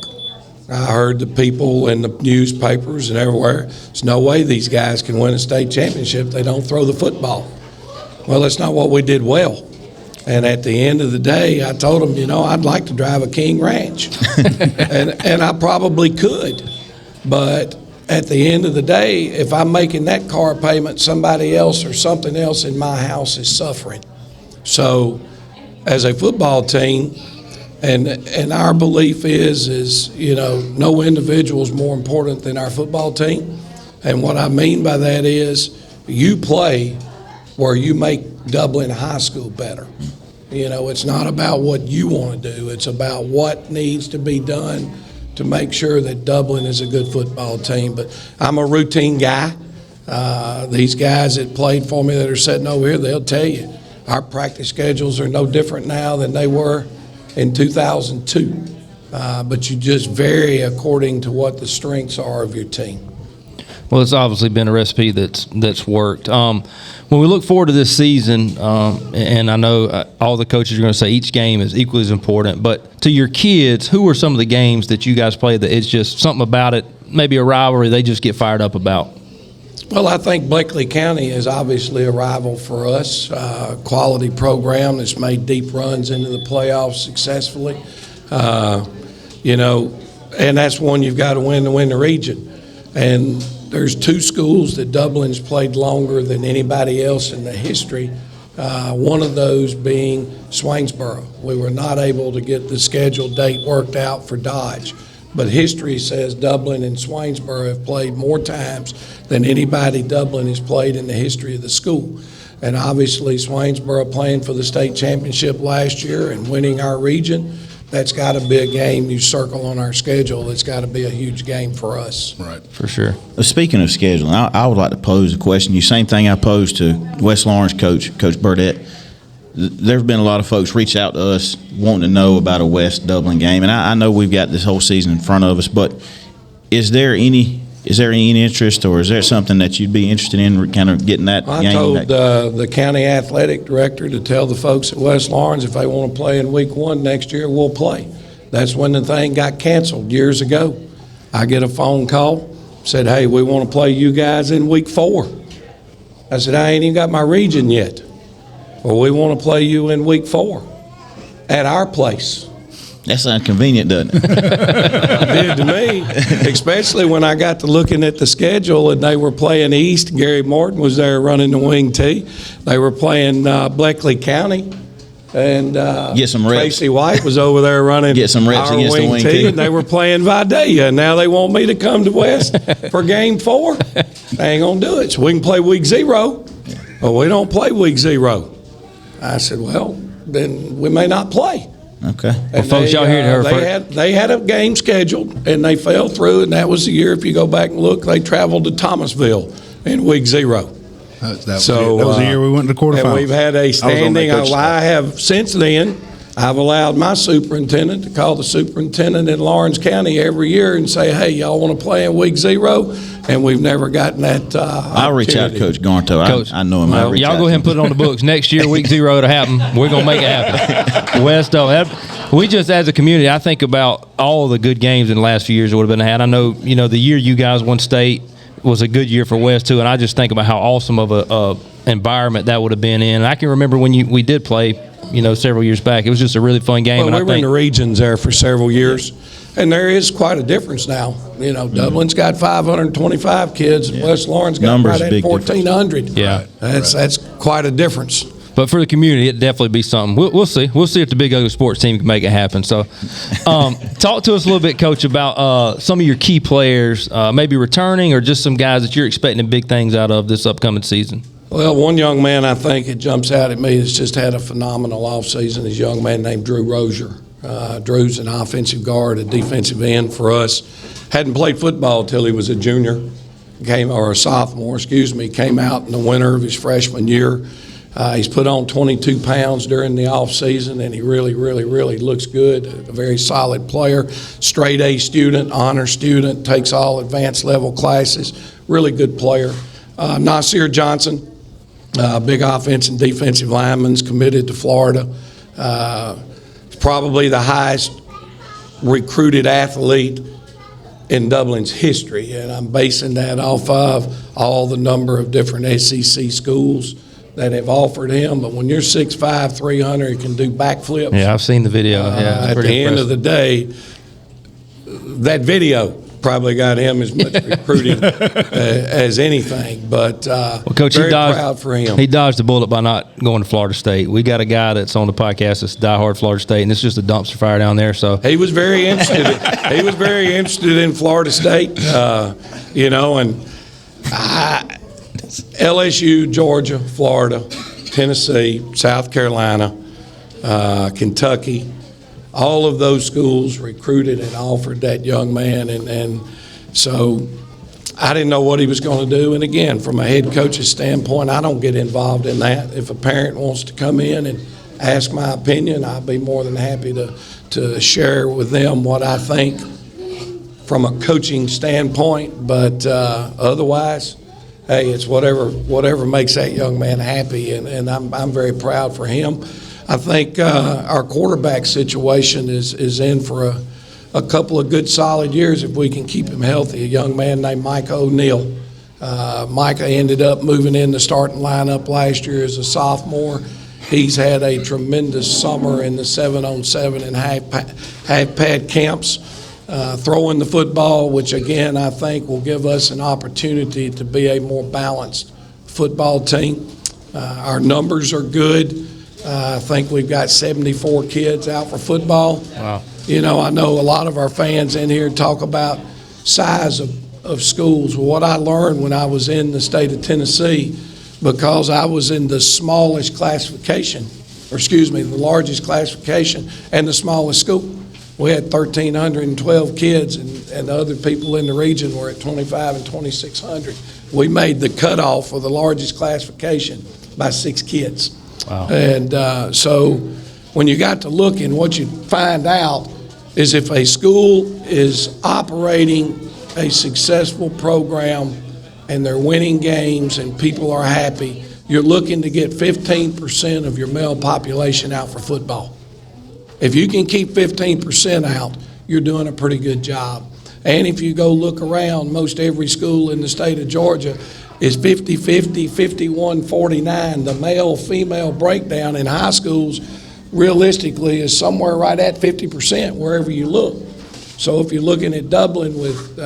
I heard the people in the newspapers and everywhere. There's no way these guys can win a state championship if they don't throw the football. Well, that's not what we did well. And at the end of the day, I told them, you know, I'd like to drive a King Ranch. and I probably could. But at the end of the day, if I'm making that car payment, somebody else or something else in my house is suffering. So as a football team, and our belief is, you know, no individual is more important than our football team. And what I mean by that is you play where you make Dublin High School better. You know, it's not about what you want to do. It's about what needs to be done to make sure that Dublin is a good football team. But I'm a routine guy. These guys that played for me that are sitting over here, they'll tell you, our practice schedules are no different now than they were in 2002. But you just vary according to what the strengths are of your team. Well, it's obviously been a recipe that's worked. When we look forward to this season, and I know all the coaches are going to say each game is equally as important, but to your kids, who are some of the games that you guys play that it's just something about it, maybe a rivalry they just get fired up about? Well, I think Bleckley County is obviously a rival for us. Quality program that's made deep runs into the playoffs successfully. You know, and that's one you've got to win the region. And there's two schools that Dublin's played longer than anybody else in the history. One of those being Swainsboro. We were not able to get the scheduled date worked out for Dodge. But history says Dublin and Swainsboro have played more times than anybody Dublin has played in the history of the school. And obviously Swainsboro playing for the state championship last year and winning our region, that's got to be a game you circle on our schedule. That's got to be a huge game for us. Right, for sure. Speaking of scheduling, I would like to pose a question. The same thing I posed to West Lawrence Coach Burdette. There have been a lot of folks reach out to us wanting to know about a West Dublin game, and I know we've got this whole season in front of us. But is there any interest, or is there something that you'd be interested in, kind of getting that game? I told the county athletic director to tell the folks at West Lawrence if they want to play in week 1 next year, we'll play. That's when the thing got canceled years ago. I get a phone call, said, hey, we want to play you guys in week 4. I said, I ain't even got my region yet. Well, we want to play you in week 4 at our place. That sounds convenient, doesn't it? It did to me, especially when I got to looking at the schedule and they were playing East. Gary Morton was there running the wing tee. They were playing Bleckley County. And get some reps. Tracy White was over there running get some reps our against wing the wing tee. tee. And they were playing Vidalia. And now they want me to come to West for game 4. They ain't going to do it. So we can play week 0. Well, we don't play week 0. I said, well, then we may not play. Okay. Well, folks, y'all heard her first. They had a game scheduled, and they fell through, and that was the year, if you go back and look, they traveled to Thomasville in week 0. That was the year we went to the quarterfinals. And we've had a standing, I have since then, I've allowed my superintendent to call the superintendent in Lawrence County every year and say, hey, y'all want to play in week 0? And we've never gotten that I'll reach out to Coach Garnto. Coach, I know him. Well, y'all go ahead and put it on the books. Next year, week 0 to happen. We're going to make it happen. West, we just, as a community, I think about all the good games in the last few years that would have been had. I know, the year you guys won state was a good year for West, too, and I just think about how awesome of a environment that would have been in. And I can remember when we did play, several years back. It was just a really fun game. Well, we were in the regions there for several years. And there is quite a difference now. Dublin's got 525 kids, and West Lawrence got right at 1,400. Yeah. That's quite a difference. But for the community, it'd definitely be something. We'll see. We'll see if the Big Ugly Sports team can make it happen. So talk to us a little bit, Coach, about some of your key players, maybe returning or just some guys that you're expecting big things out of this upcoming season. Well, one young man I think it jumps out at me has just had a phenomenal offseason is a young man named Drew Rozier. Drew's an offensive guard, a defensive end for us. Hadn't played football till he was a junior, or a sophomore, came out in the winter of his freshman year. He's put on 22 pounds during the offseason, and he really, really, really looks good. A very solid player, straight A student, honor student, takes all advanced level classes, really good player. Nasir Johnson, big offensive and defensive lineman's committed to Florida. Probably the highest recruited athlete in Dublin's history, and I'm basing that off of all the number of different SEC schools that have offered him. But when you're 6'5", 300, you can do backflips. Yeah, I've seen the video. At the end of the day, that video probably got him as much recruiting as anything. But Coach, very proud for him. He dodged the bullet by not going to Florida State. We got a guy that's on the podcast that's diehard Florida State, and it's just a dumpster fire down there. So he was very interested. He was very interested in Florida State, and LSU, Georgia, Florida, Tennessee, South Carolina, Kentucky. All of those schools recruited and offered that young man, and so I didn't know what he was going to do. And again, from a head coach's standpoint, I don't get involved in that. If a parent wants to come in and ask my opinion, I'll be more than happy to share with them what I think from a coaching standpoint. But otherwise, hey, it's whatever makes that young man happy, and I'm very proud for him. I think our quarterback situation is in for a couple of good solid years if we can keep him healthy. A young man named Micah O'Neal. Micah ended up moving in the starting lineup last year as a sophomore. He's had a tremendous summer in the 7-on-7 and half-pad camps, throwing the football, which again I think will give us an opportunity to be a more balanced football team. Our numbers are good. I think we've got 74 kids out for football. Wow. I know a lot of our fans in here talk about size of schools. Well, what I learned when I was in the state of Tennessee, because I was in the smallest classification, the largest classification and the smallest school. We had 1,312 kids, and the other people in the region were at 2,500 and 2,600. We made the cutoff for the largest classification by 6 kids. Wow. And so when you got to looking, what you find out is if a school is operating a successful program and they're winning games and people are happy, you're looking to get 15% of your male population out for football. If you can keep 15% out, you're doing a pretty good job. And if you go look around, most every school in the state of Georgia is 50-50, 51-49. The male-female breakdown in high schools realistically is somewhere right at 50% wherever you look. So if you're looking at Dublin with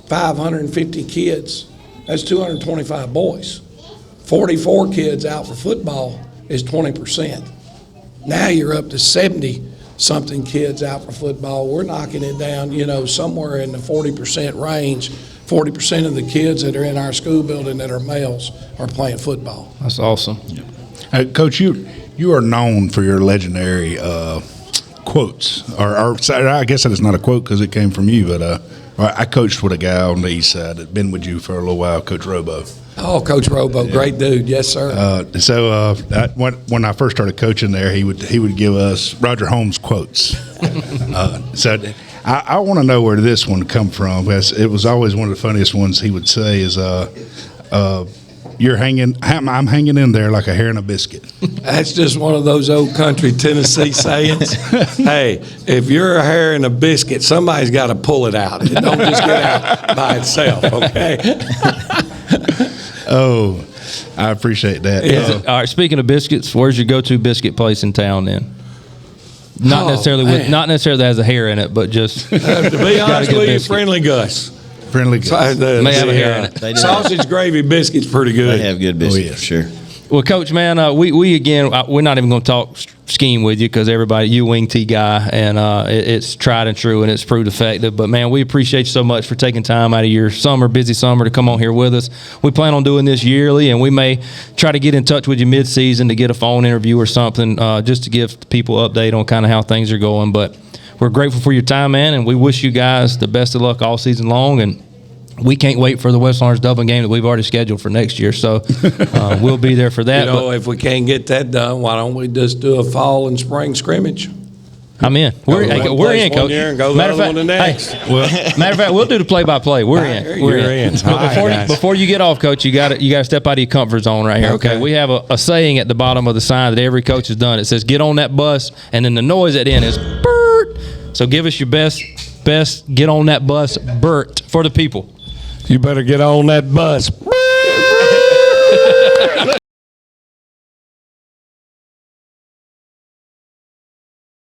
550 kids, that's 225 boys. 44 kids out for football is 20%. Now you're up to 70-something kids out for football. We're knocking it down, somewhere in the 40% range. 40% of the kids that are in our school building that are males are playing football. That's awesome. Coach, you are known for your legendary quotes, or I guess that is not a quote because it came from you, but I coached with a guy on the east side that been with you for a little while, Coach Robo. Oh, Coach Robo, great dude, yes sir. When I first started coaching there, he would give us Roger Holmes quotes. I want to know where this one come from. It was always one of the funniest ones he would say is, I'm hanging in there like a hair in a biscuit. That's just one of those old country Tennessee sayings. Hey, if you're a hair in a biscuit, somebody's got to pull it out. It don't just get out by itself, okay? Oh, I appreciate that. Yeah. All right, speaking of biscuits, where's your go-to biscuit place in town then? Not necessarily that has a hair in it, but just to be honest with you, Friendly Gus. Friendly Gus. May have a hair in it. Sausage gravy biscuit's pretty good. They have good biscuits, for sure. Well, Coach, man, we again, we're not even going to talk scheme with you because everybody, you wing T guy, and it's tried and true, and it's proved effective. But, man, we appreciate you so much for taking time out of your busy summer to come on here with us. We plan on doing this yearly, and we may try to get in touch with you mid-season to get a phone interview or something just to give people an update on kind of how things are going. But we're grateful for your time, man, and we wish you guys the best of luck all season long. And we can't wait for the West Orange Dublin game that we've already scheduled for next year. So we'll be there for that. If we can't get that done, why don't we just do a fall and spring scrimmage? I'm in. We're in, Coach. Matter of fact, we'll do the play-by-play. We're in. Before you get off, Coach, you got to step out of your comfort zone right here. Okay. We have a saying at the bottom of the sign that every coach has done. It says, "Get on that bus," and then the noise at the end is "Bert." So give us your best get on that bus, Bert, for the people. You better get on that bus.